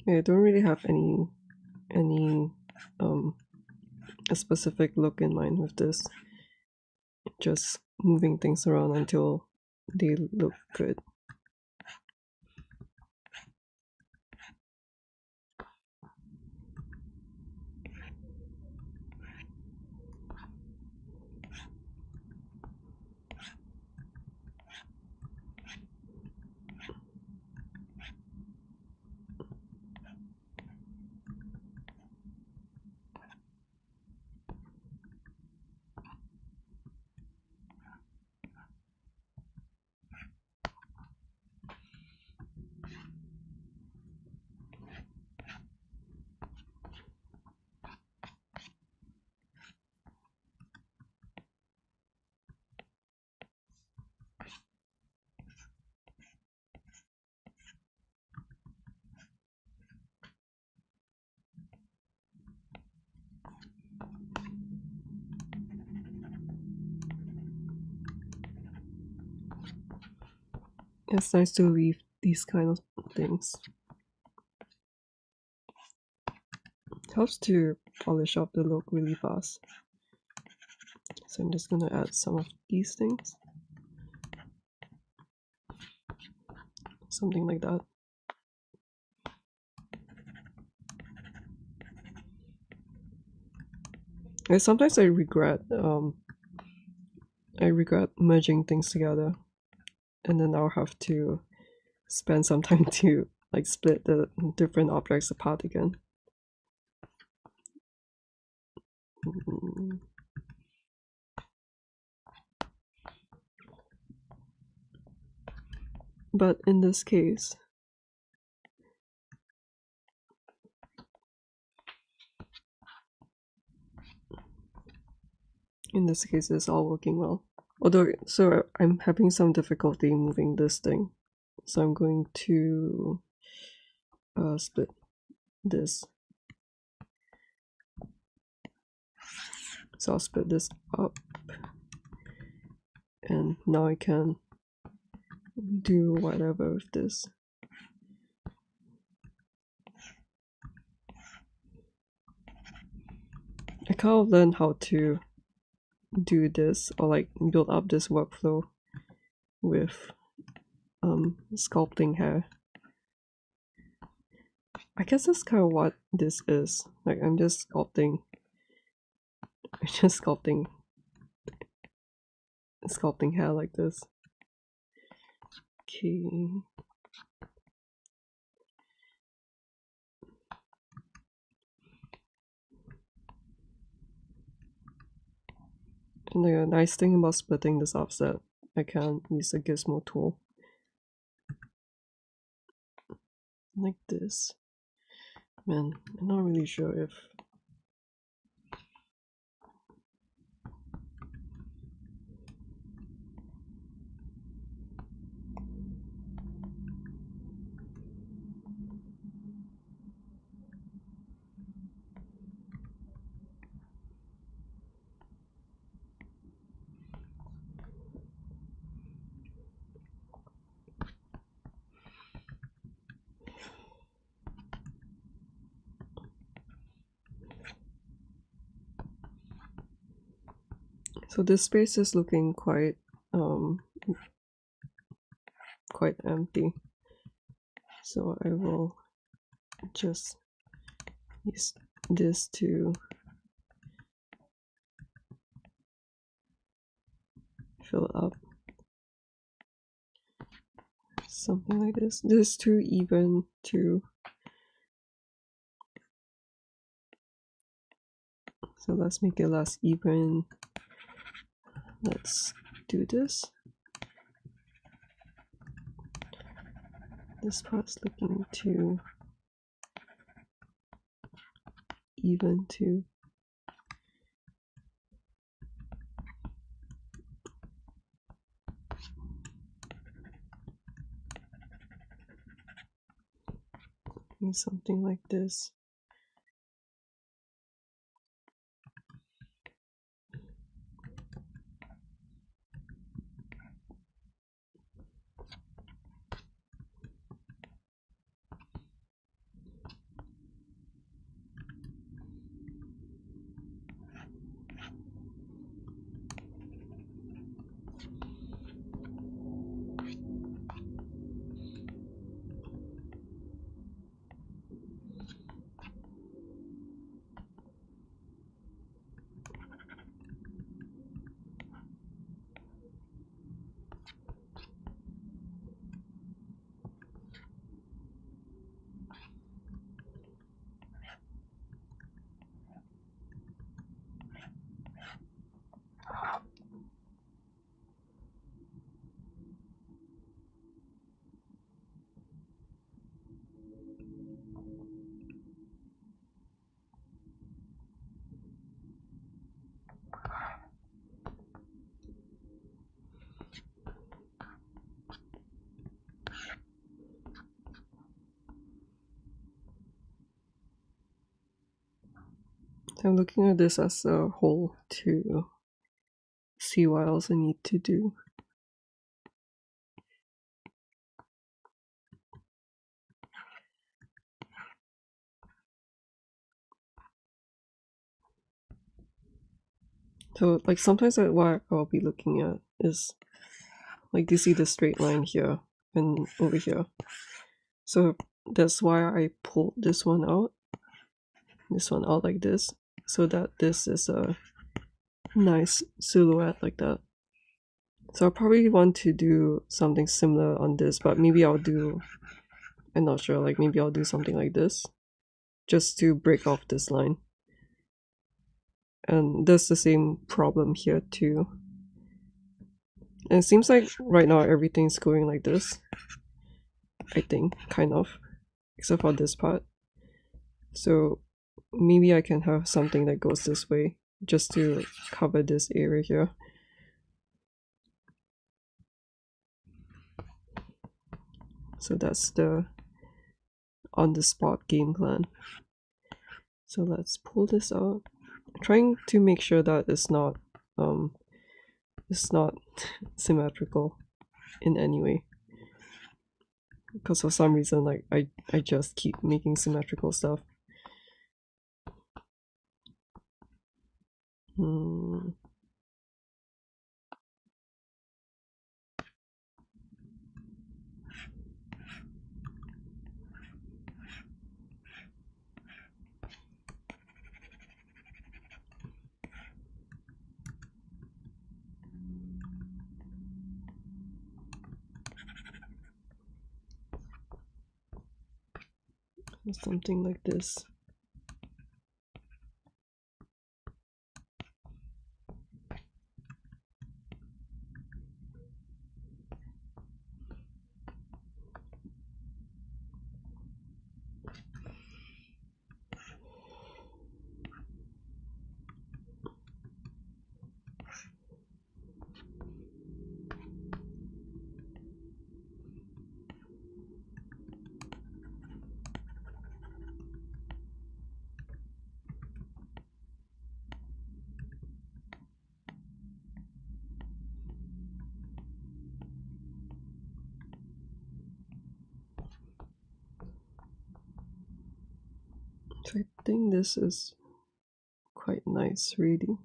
Yeah, I don't really have any a specific look in mind with this. Just moving things around until they look good. It's nice to leave these kind of things. Helps to polish up the look really fast. So I'm just gonna add some of these things. Something like that. And sometimes I regret merging things together, and then I'll have to spend some time to like split the different objects apart again. But in this case, it's all working well. Although, so I'm having some difficulty moving this thing. So I'm going to split this. So I'll split this up. And now I can do whatever with this. I kind of learned how to do this, or like build up this workflow with sculpting hair. I guess that's kind of what this is. Like I'm just sculpting hair like this. Okay. And the nice thing about splitting this offset, I can use the gizmo tool. Like this. Man, I'm not really sure if so this space is looking quite empty. So I will just use this to fill it up. Something like this. This is too even to. So let's make it less even. Let's do this. This part's looking too even to. Something like this. I'm looking at this as a whole to see what else I need to do. So like sometimes what I'll be looking at is like you see the straight line here and over here. So that's why I pulled this one out like this, so that this is a nice silhouette like that. So I probably want to do something similar on this, but maybe I'll do, I'm not sure, like maybe I'll do something like this just to break off this line. And there's the same problem here too. And it seems like right now everything's going like this. I think, kind of, except for this part. So maybe I can have something that goes this way just to cover this area here. So that's the on-the-spot game plan. So let's pull this out. I'm trying to make sure that it's not symmetrical in any way. Because for some reason, like I just keep making symmetrical stuff. Something like this. So I think this is quite nice, really.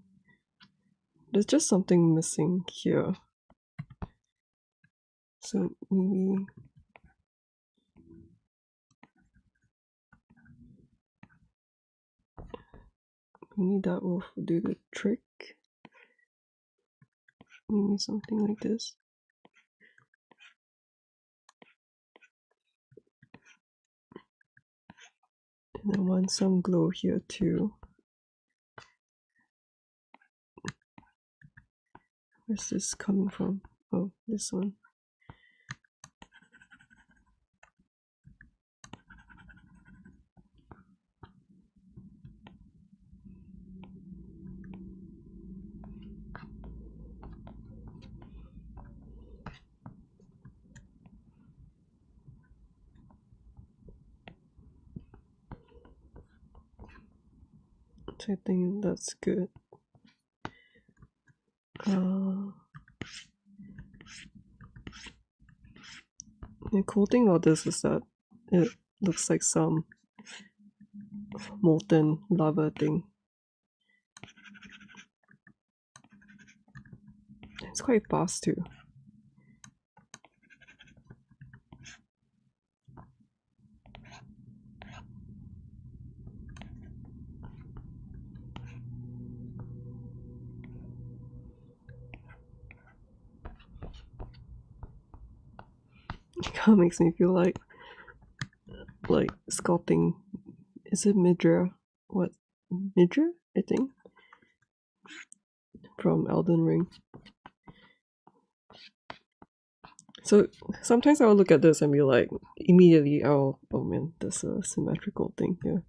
There's just something missing here. So maybe that will do the trick. Maybe something like this. And I want some glow here too. Where's this coming from? Oh, this one. So I think that's good. The cool thing about this is that it looks like some molten lava thing. It's quite fast too. It kind of makes me feel like sculpting. Is it Midra? What? Midra? I think. From Elden Ring. So sometimes I'll look at this and be like, immediately oh man, there's a symmetrical thing here.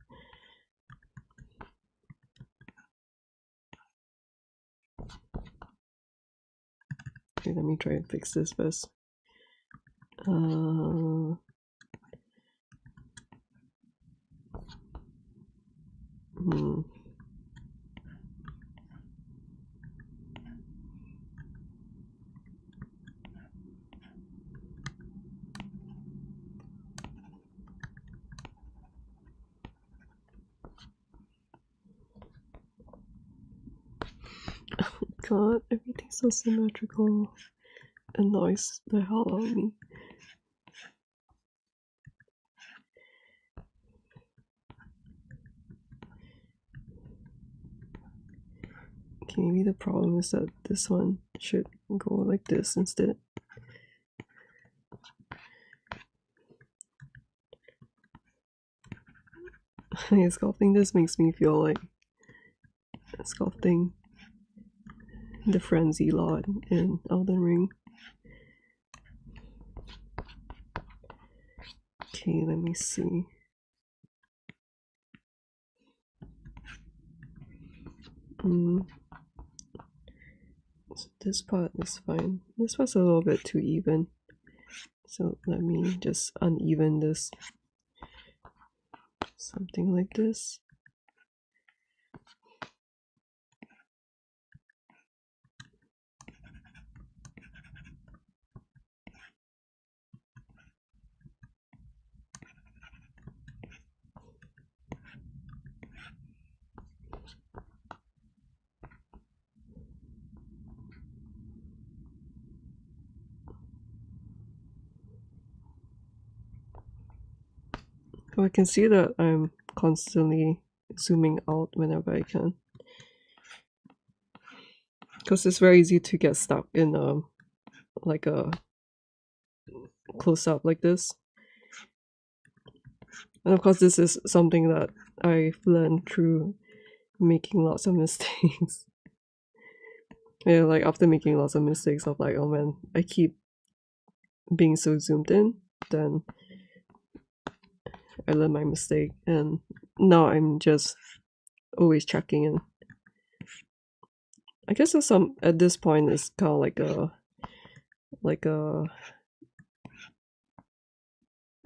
Okay, let me try and fix this first. God, everything's so symmetrical. Annoys the hell out of me. Okay, maybe the problem is that this one should go like this instead. Sculpting this makes me feel like sculpting the Frenzy lot in Elden Ring. Okay, let me see. So this part is fine. This part's a little bit too even. So let me just uneven this. Something like this. So I can see that I'm constantly zooming out whenever I can. Because it's very easy to get stuck in like a close-up like this. And of course this is something that I've learned through making lots of mistakes. Yeah, like after making lots of mistakes of like, oh man, I keep being so zoomed in, then I learned my mistake and now I'm just always checking in. I guess there's at this point it's kind of like a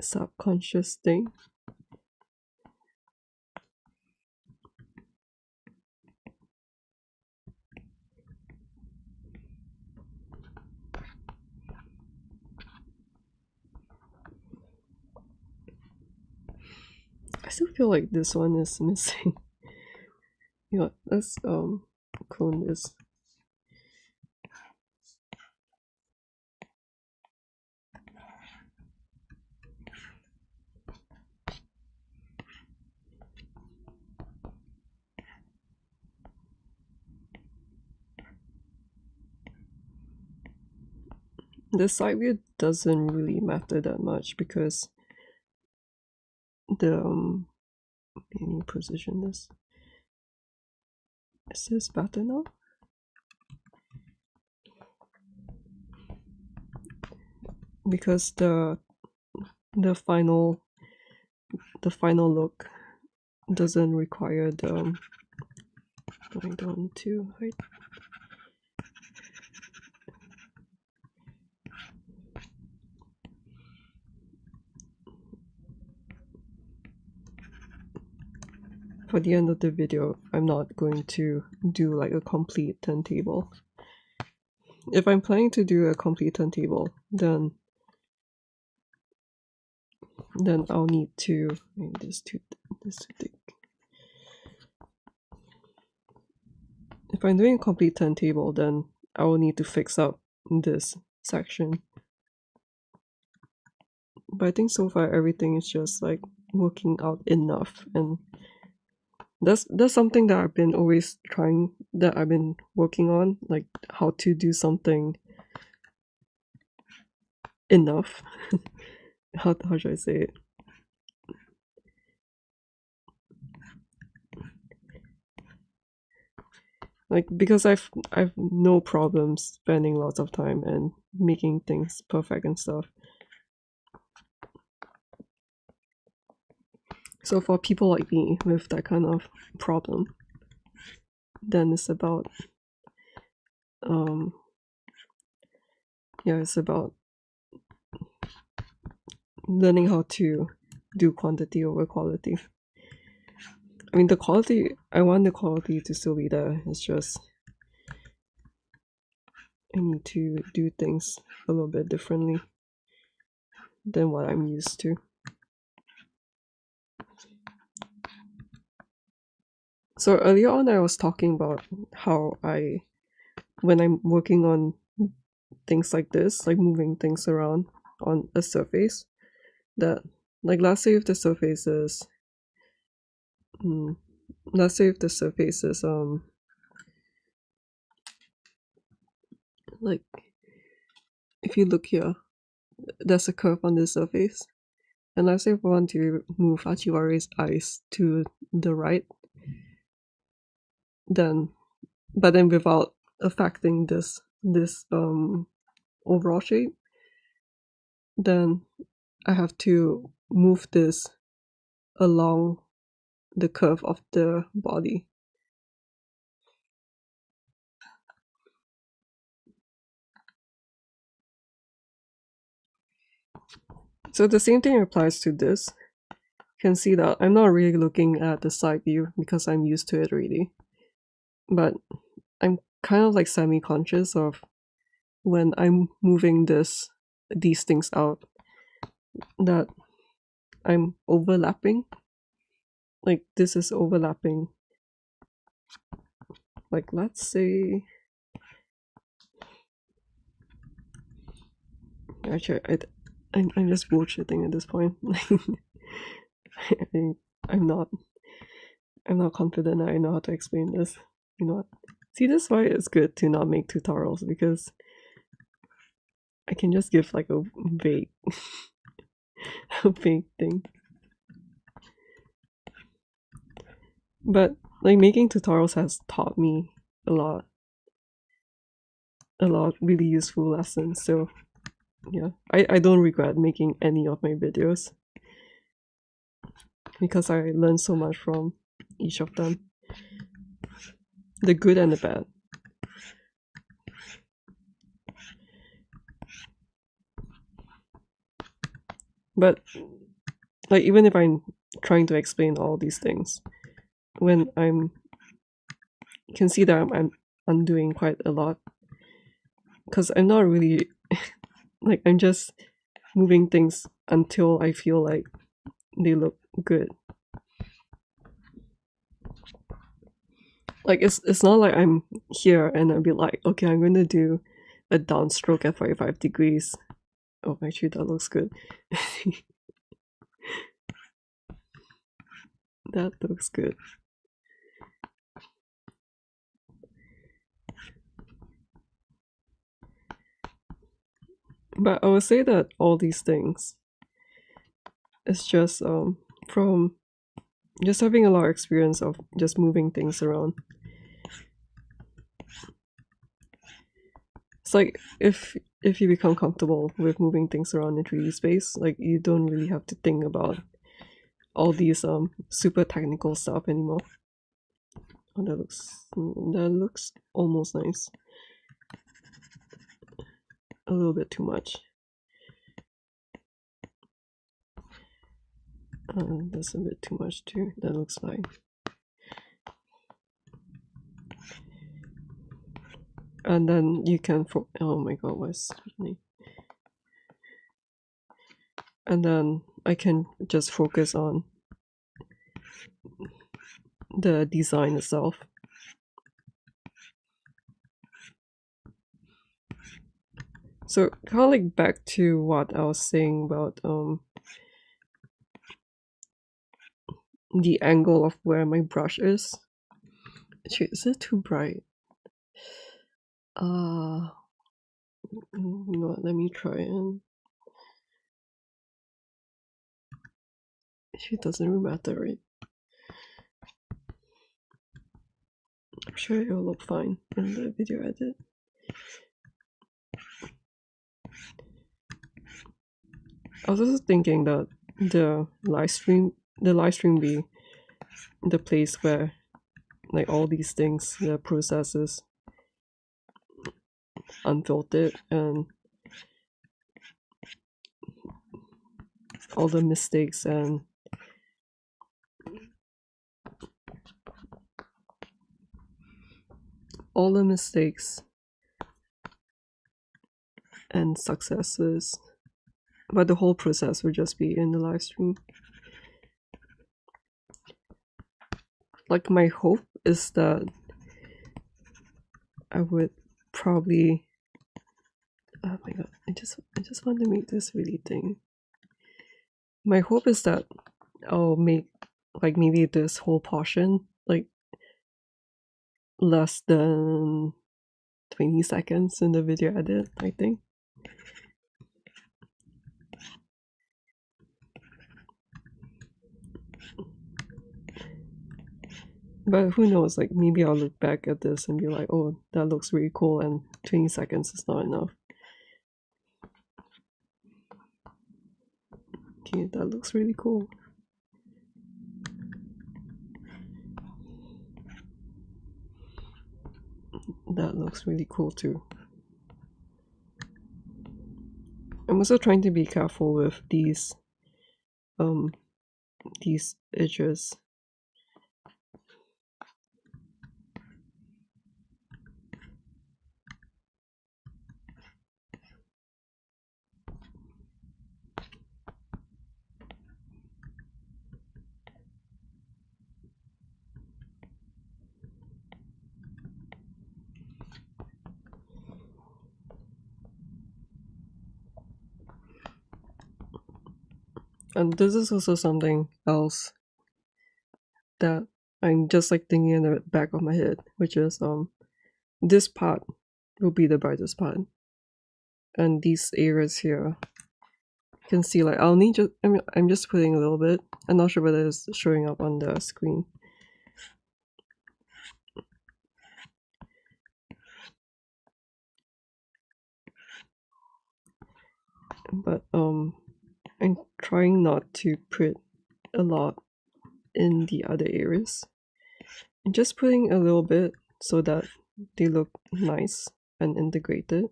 subconscious thing. I still feel like this one is missing. You know, let's clone this. The side view doesn't really matter that much because the let me position this. Is this better now? Because the final look doesn't require the going down to height. For the end of the video, I'm not going to do like a complete turntable. If I'm planning to do a complete turntable, then I'll need to make this too thick. If I'm doing a complete turntable, then I will need to fix up this section. But I think so far everything is just like working out enough, and that's something that I've been always trying, that I've been working on, like how to do something enough. how should I say it? Like, because I've no problems spending lots of time and making things perfect and stuff. So for people like me with that kind of problem, then it's about yeah, it's about learning how to do quantity over quality. I mean, the quality, I want the quality to still be there. It's just I need to do things a little bit differently than what I'm used to. So earlier on I was talking about how when I'm working on things like this, like moving things around on a surface, that like let's say if the surface is like, if you look here, there's a curve on the surface, and let's say if I want to move Hachiware's eyes to the right, then without affecting this overall shape, then I have to move this along the curve of the body. So the same thing applies to this. You can see that I'm not really looking at the side view because I'm used to it already. But I'm kind of like semi-conscious of when I'm moving these things out that I'm overlapping. Like this is overlapping. Like let's say, actually I'm just bullshitting at this point. I'm not confident that I know how to explain this. You know what? See, this is why it's good to not make tutorials, because I can just give like a vague a vague thing. But like making tutorials has taught me a lot really useful lessons. So yeah, I don't regret making any of my videos because I learned so much from each of them, the good and the bad. But like even if I'm trying to explain all these things, when you can see that I'm undoing quite a lot, because I'm not really like, I'm just moving things until I feel like they look good. Like it's not like I'm here and I'll be like, okay, I'm going to do a downstroke at 45 degrees. Oh, actually that looks good. That looks good. But I would say that all these things is just from just having a lot of experience of just moving things around. It's like if you become comfortable with moving things around in 3D space, like you don't really have to think about all these super technical stuff anymore. Oh, that looks almost nice. A little bit too much. That's a bit too much too. That looks fine. And then you can oh my god, what's happening? And then I can just focus on the design itself. So kind of like back to what I was saying about the angle of where my brush is. Actually, is it too bright? You know what, let me try and actually it doesn't really matter, right? I'm sure it'll look fine in the video edit. I was also thinking that the live stream be the place where like all these things, the processes unfiltered and all the mistakes and successes, but the whole process would just be in the live stream. Like my hope is that I would probably, oh my god, I just want to make this really thing. My hope is that I'll make like maybe this whole portion like less than 20 seconds in the video edit, I think. But who knows, like maybe I'll look back at this and be like, oh, that looks really cool, and 20 seconds is not enough. Gee, that looks really cool. That looks really cool too. I'm also trying to be careful with these edges. And this is also something else that I'm just like thinking in the back of my head, which is this part will be the brightest part, and these areas here, you can see like I'll need just I'm just putting a little bit. I'm not sure whether it's showing up on the screen. But I'm trying not to put a lot in the other areas. I'm just putting a little bit so that they look nice and integrated.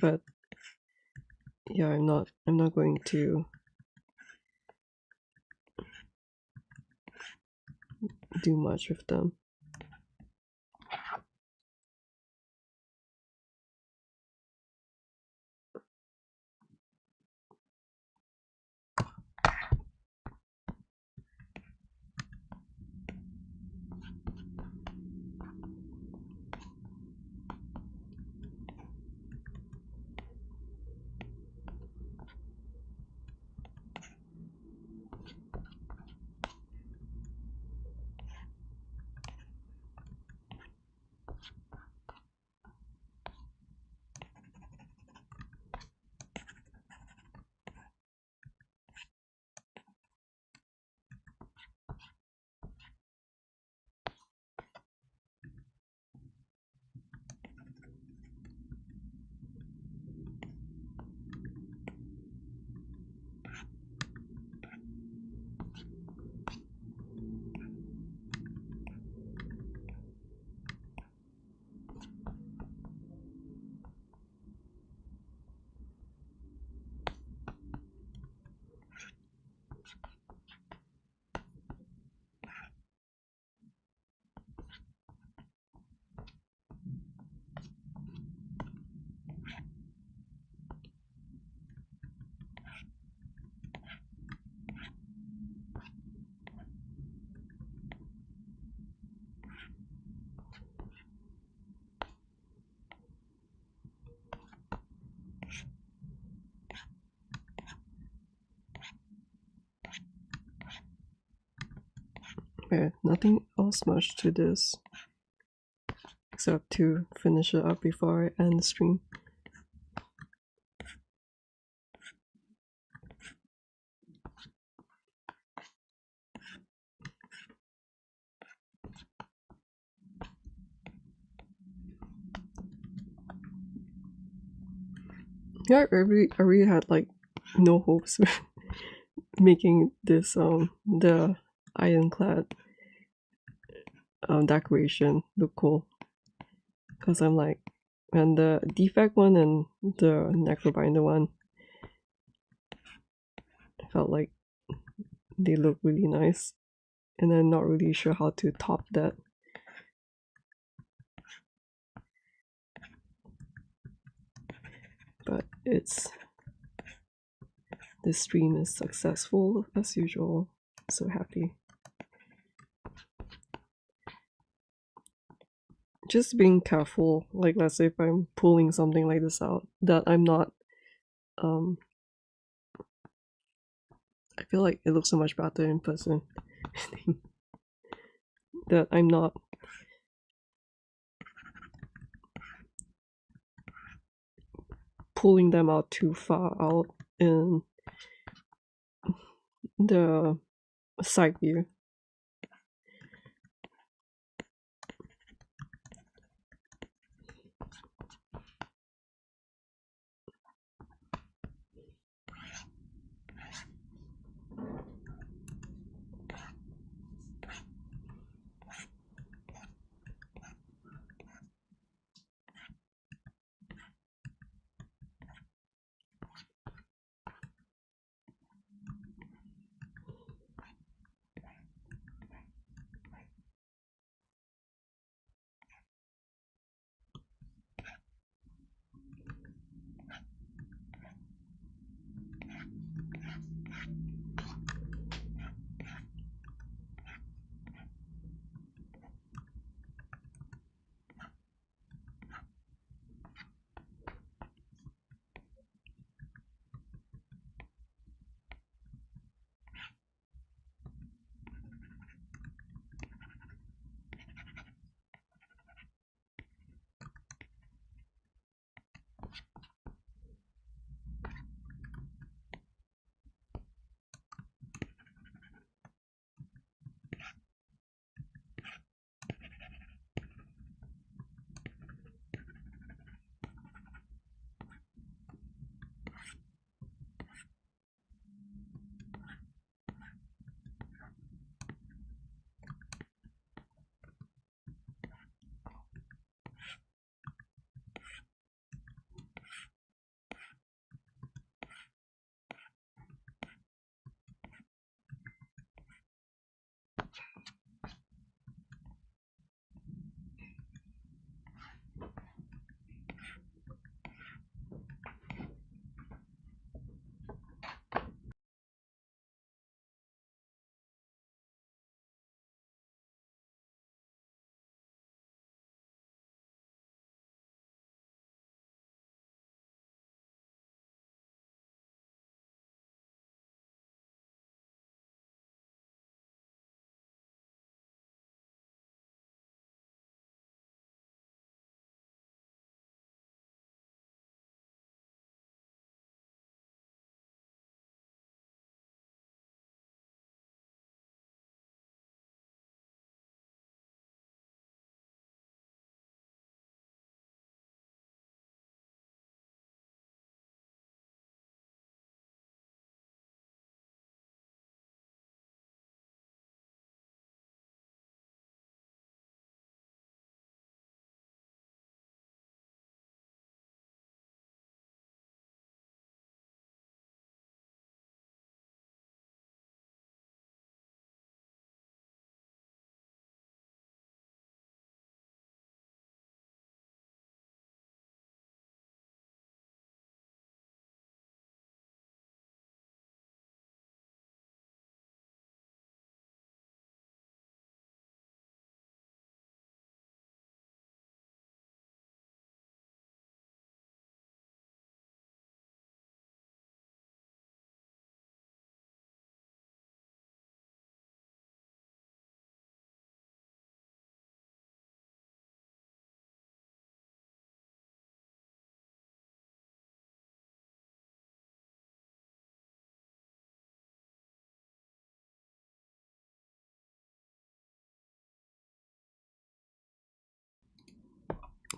But yeah, I'm not going to do much with them. Yeah, nothing else much to this except to finish it up before I end the stream. Yeah, I really had like no hopes of making this the ironclad decoration look cool, because I'm like, and the defect one and the necrobinder one, I felt like they look really nice, and I'm not really sure how to top that. But this stream is successful as usual. So happy. Just being careful, like let's say if I'm pulling something like this out, that I'm not I feel like it looks so much better in person. That I'm not pulling them out too far out in the side view.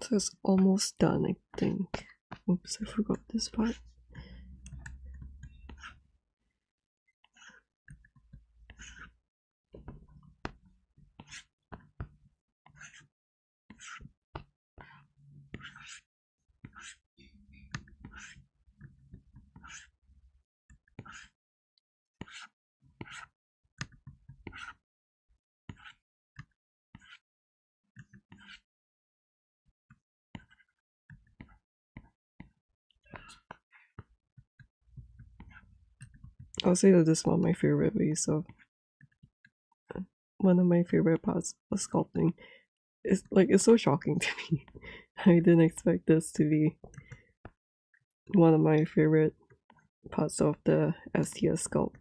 So it's almost done, I think. Oops, I forgot this part. I'll say that this is one of my favorite ways of one of my favorite parts of sculpting. It's so shocking to me. I didn't expect this to be one of my favorite parts of the STS sculpt.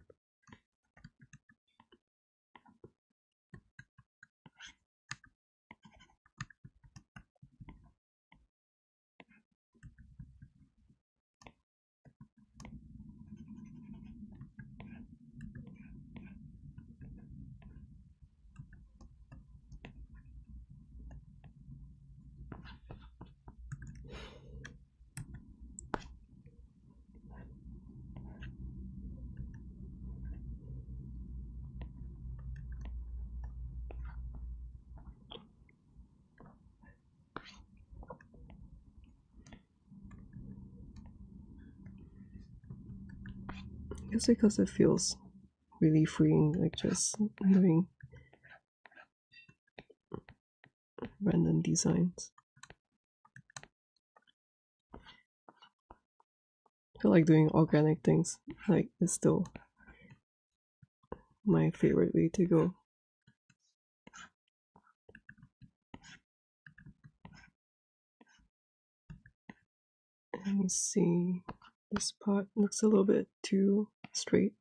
It's because it feels really freeing, like just doing random designs. I feel like doing organic things, like, is still my favorite way to go. Let me see, this part looks a little bit too straight.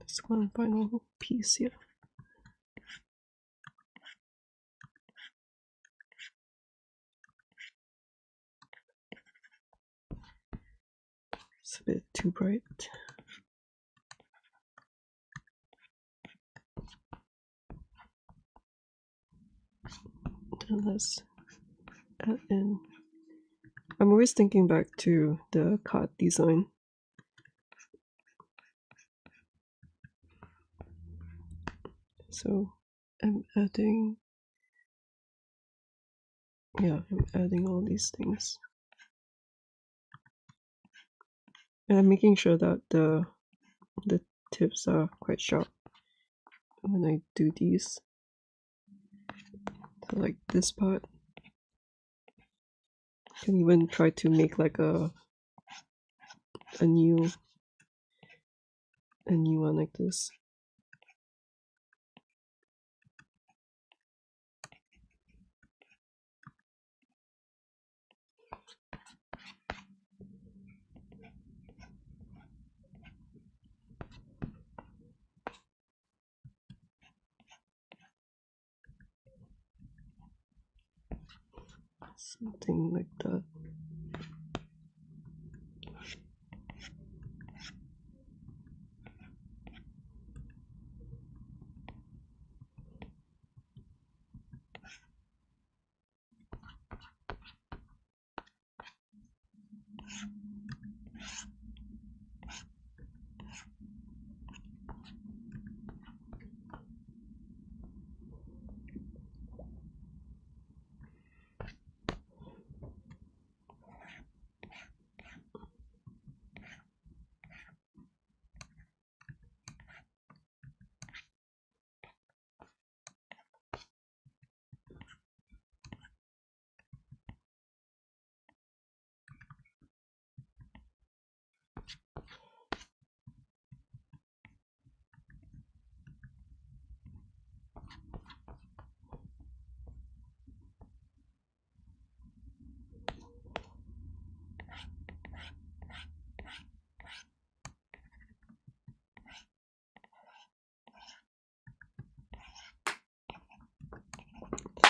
Just one final piece here. It's a bit too bright. Then let's add in. I'm always thinking back to the card design. So I'm adding, I'm adding all these things. And I'm making sure that the tips are quite sharp when I do these. So like this part, I can even try to make like a new one like this. Something like that.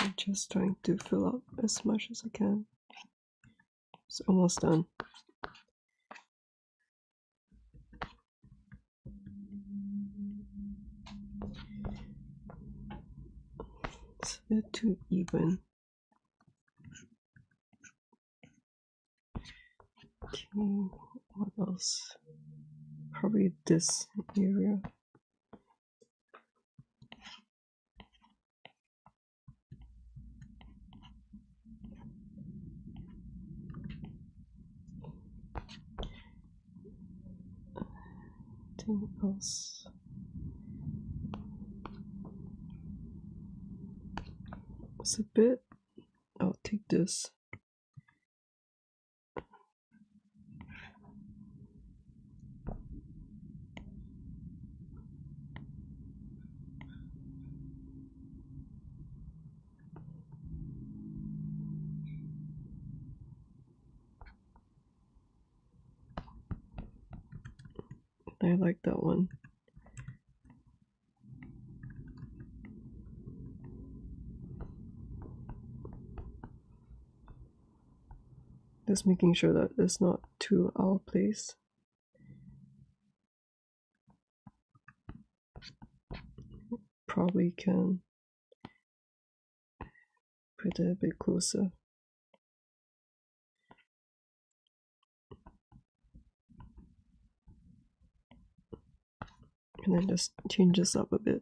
I'm just trying to fill up as much as I can. It's almost done. It's a bit too even. Okay, what else? Probably this area. Anything else? It's a bit. I'll take this. I like that one. Just making sure that it's not too out of place. Probably can put it a bit closer. And then just change this up a bit.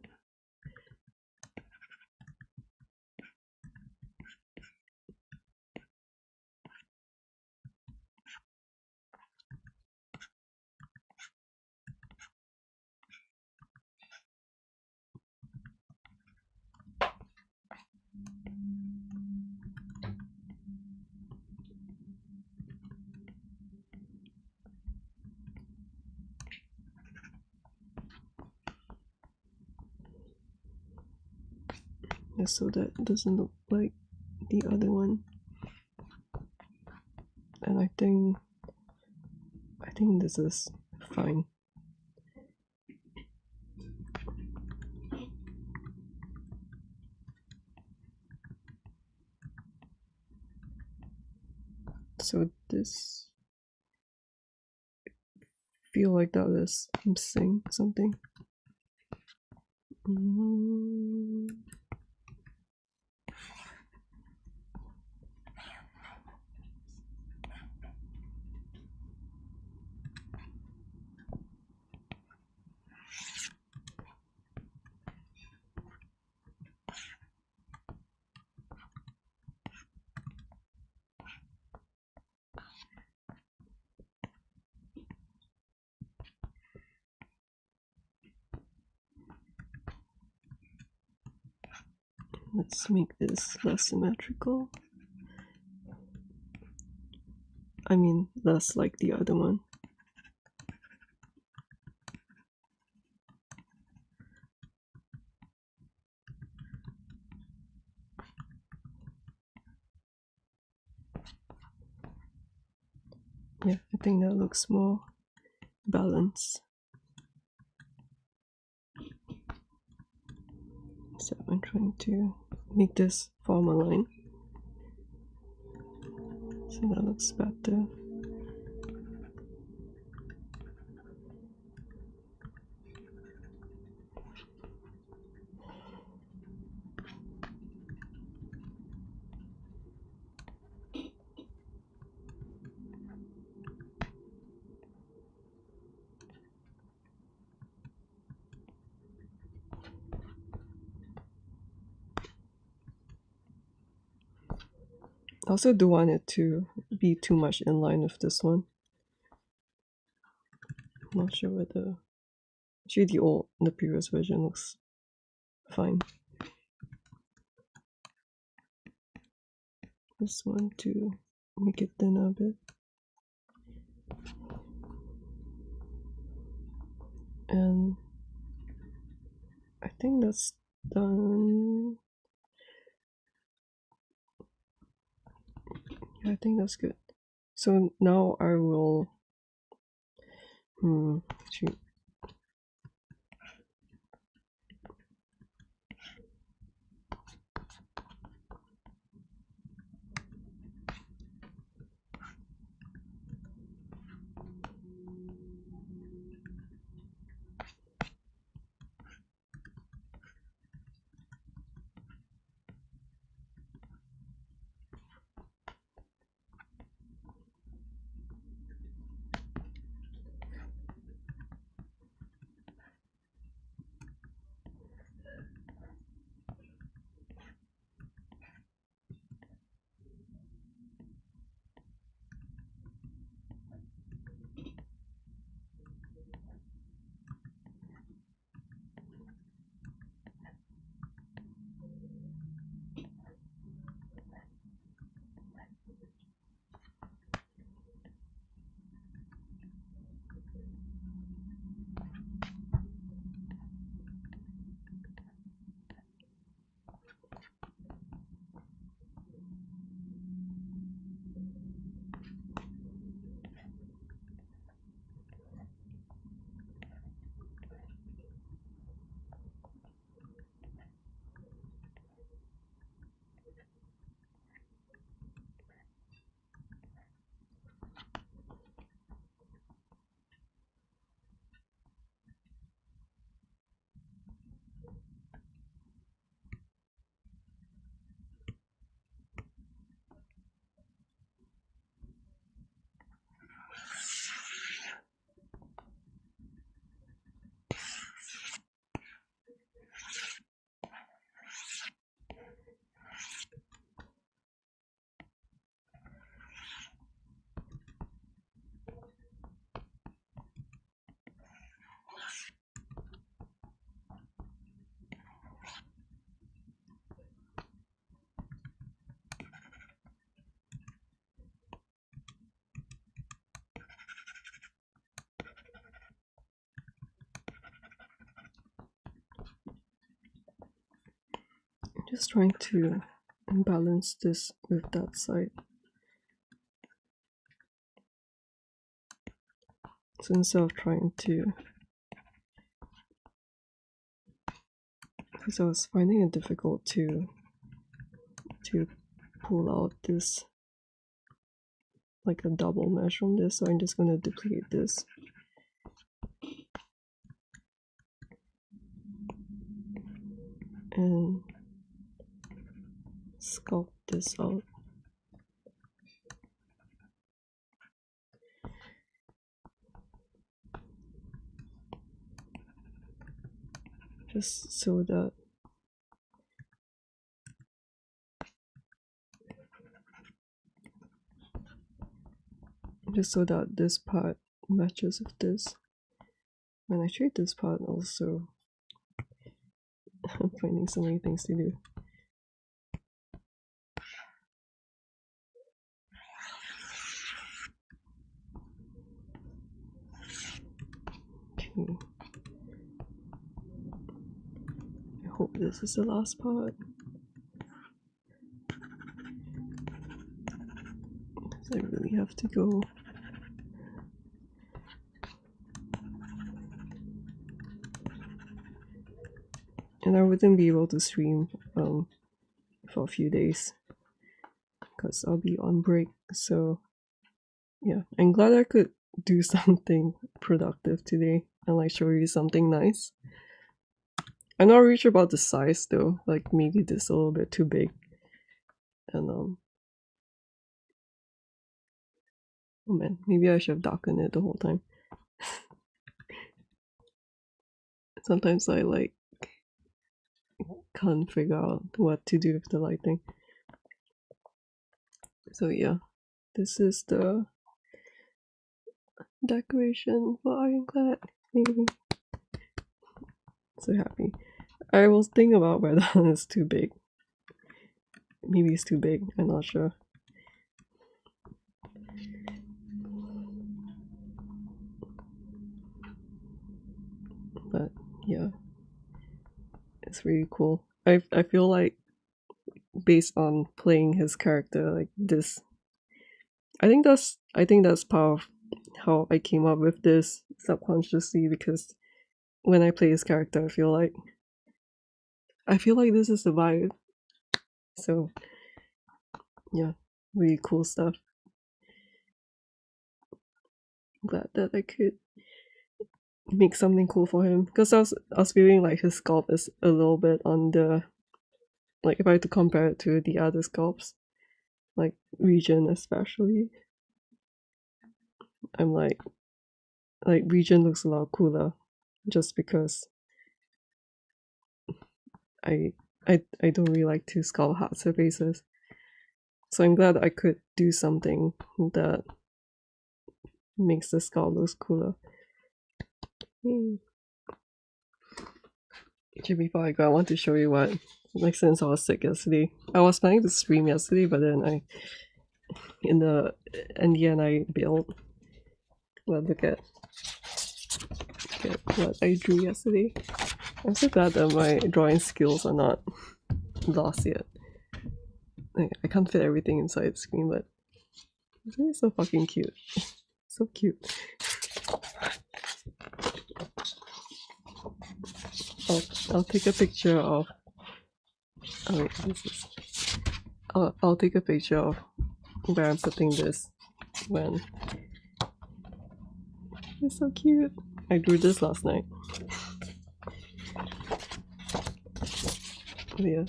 Just so that it doesn't look like the other one. And I think this is fine. So this feel like that is missing something. Let's make this less symmetrical. I mean, less like the other one. Yeah, I think that looks more balanced. So I'm trying to make this form a line. So that looks better. I also don't want it to be too much in line with this one. I'm not sure whether actually the previous version looks fine. This one to make it thinner a bit. And I think that's done. Yeah, I think that's good. So now I will shoot. Just trying to balance this with that side. So instead of trying to, because I was finding it difficult to pull out this like a double mesh from this, so I'm just going to duplicate this. And sculpt this out. Just so that this part matches with this. And actually this part also I'm finding so many things to do. Okay. I hope this is the last part. I really have to go. And I wouldn't be able to stream for a few days because I'll be on break. So yeah, I'm glad I could do something productive today and like show you something nice. I'm not really sure about the size though, like maybe this is a little bit too big. And oh man, maybe I should have darkened it the whole time. Sometimes I like can't figure out what to do with the lighting. So yeah, this is the decoration for Ironclad. Maybe. So happy. I was thinking about whether it's too big. Maybe it's too big, I'm not sure. But yeah, it's really cool. I feel like based on playing his character like this, I think that's part of how I came up with this subconsciously, because when I play his character I feel like this is the vibe. So yeah, really cool stuff. Glad that I could make something cool for him, because I was feeling like his sculpt is a little bit on the, like if I had to compare it to the other sculpts, like Region especially, I'm like Region looks a lot cooler just because I don't really like to sculpt hard surfaces. So I'm glad I could do something that makes the sculpt look cooler. Actually, before I go, I want to show you what, like since I was sick yesterday, I was planning to stream yesterday, but then in the end I bailed. Well, look at what I drew yesterday. I'm so glad that my drawing skills are not lost yet. Like, I can't fit everything inside the screen, but it's really so fucking cute. So cute. I'll take a picture of. Oh wait, this is. I'll take a picture of where I'm putting this when. It's so cute. I drew this last night. Oh, yeah.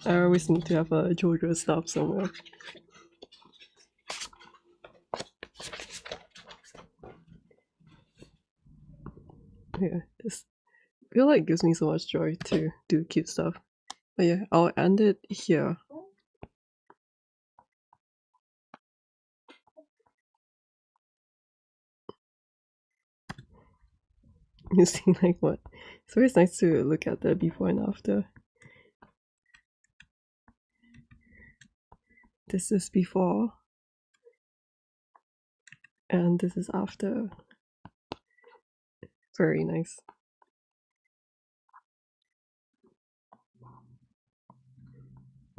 I always need to have a JoJo stop somewhere. Yeah, this I feel like it gives me so much joy to do cute stuff. But yeah, I'll end it here. You see, like what? It's always nice to look at the before and after. This is before, and this is after. Very nice.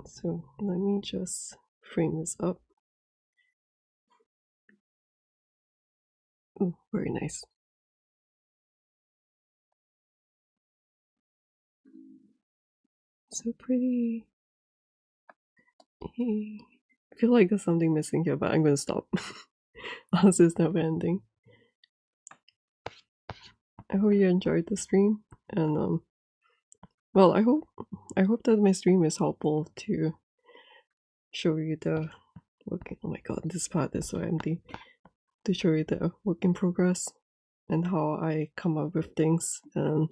So let me just frame this up. Ooh, very nice. So pretty. Hey. I feel like there's something missing here, but I'm gonna stop. This is never ending. I hope you enjoyed the stream, and well, I hope that my stream is helpful to show you the work. Oh my god, this part is so empty. To show you the work in progress and how I come up with things and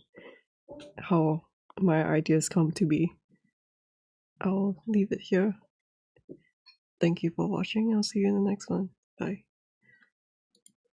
how my ideas come to be. I'll leave it here. Thank you for watching. I'll see you in the next one. Bye.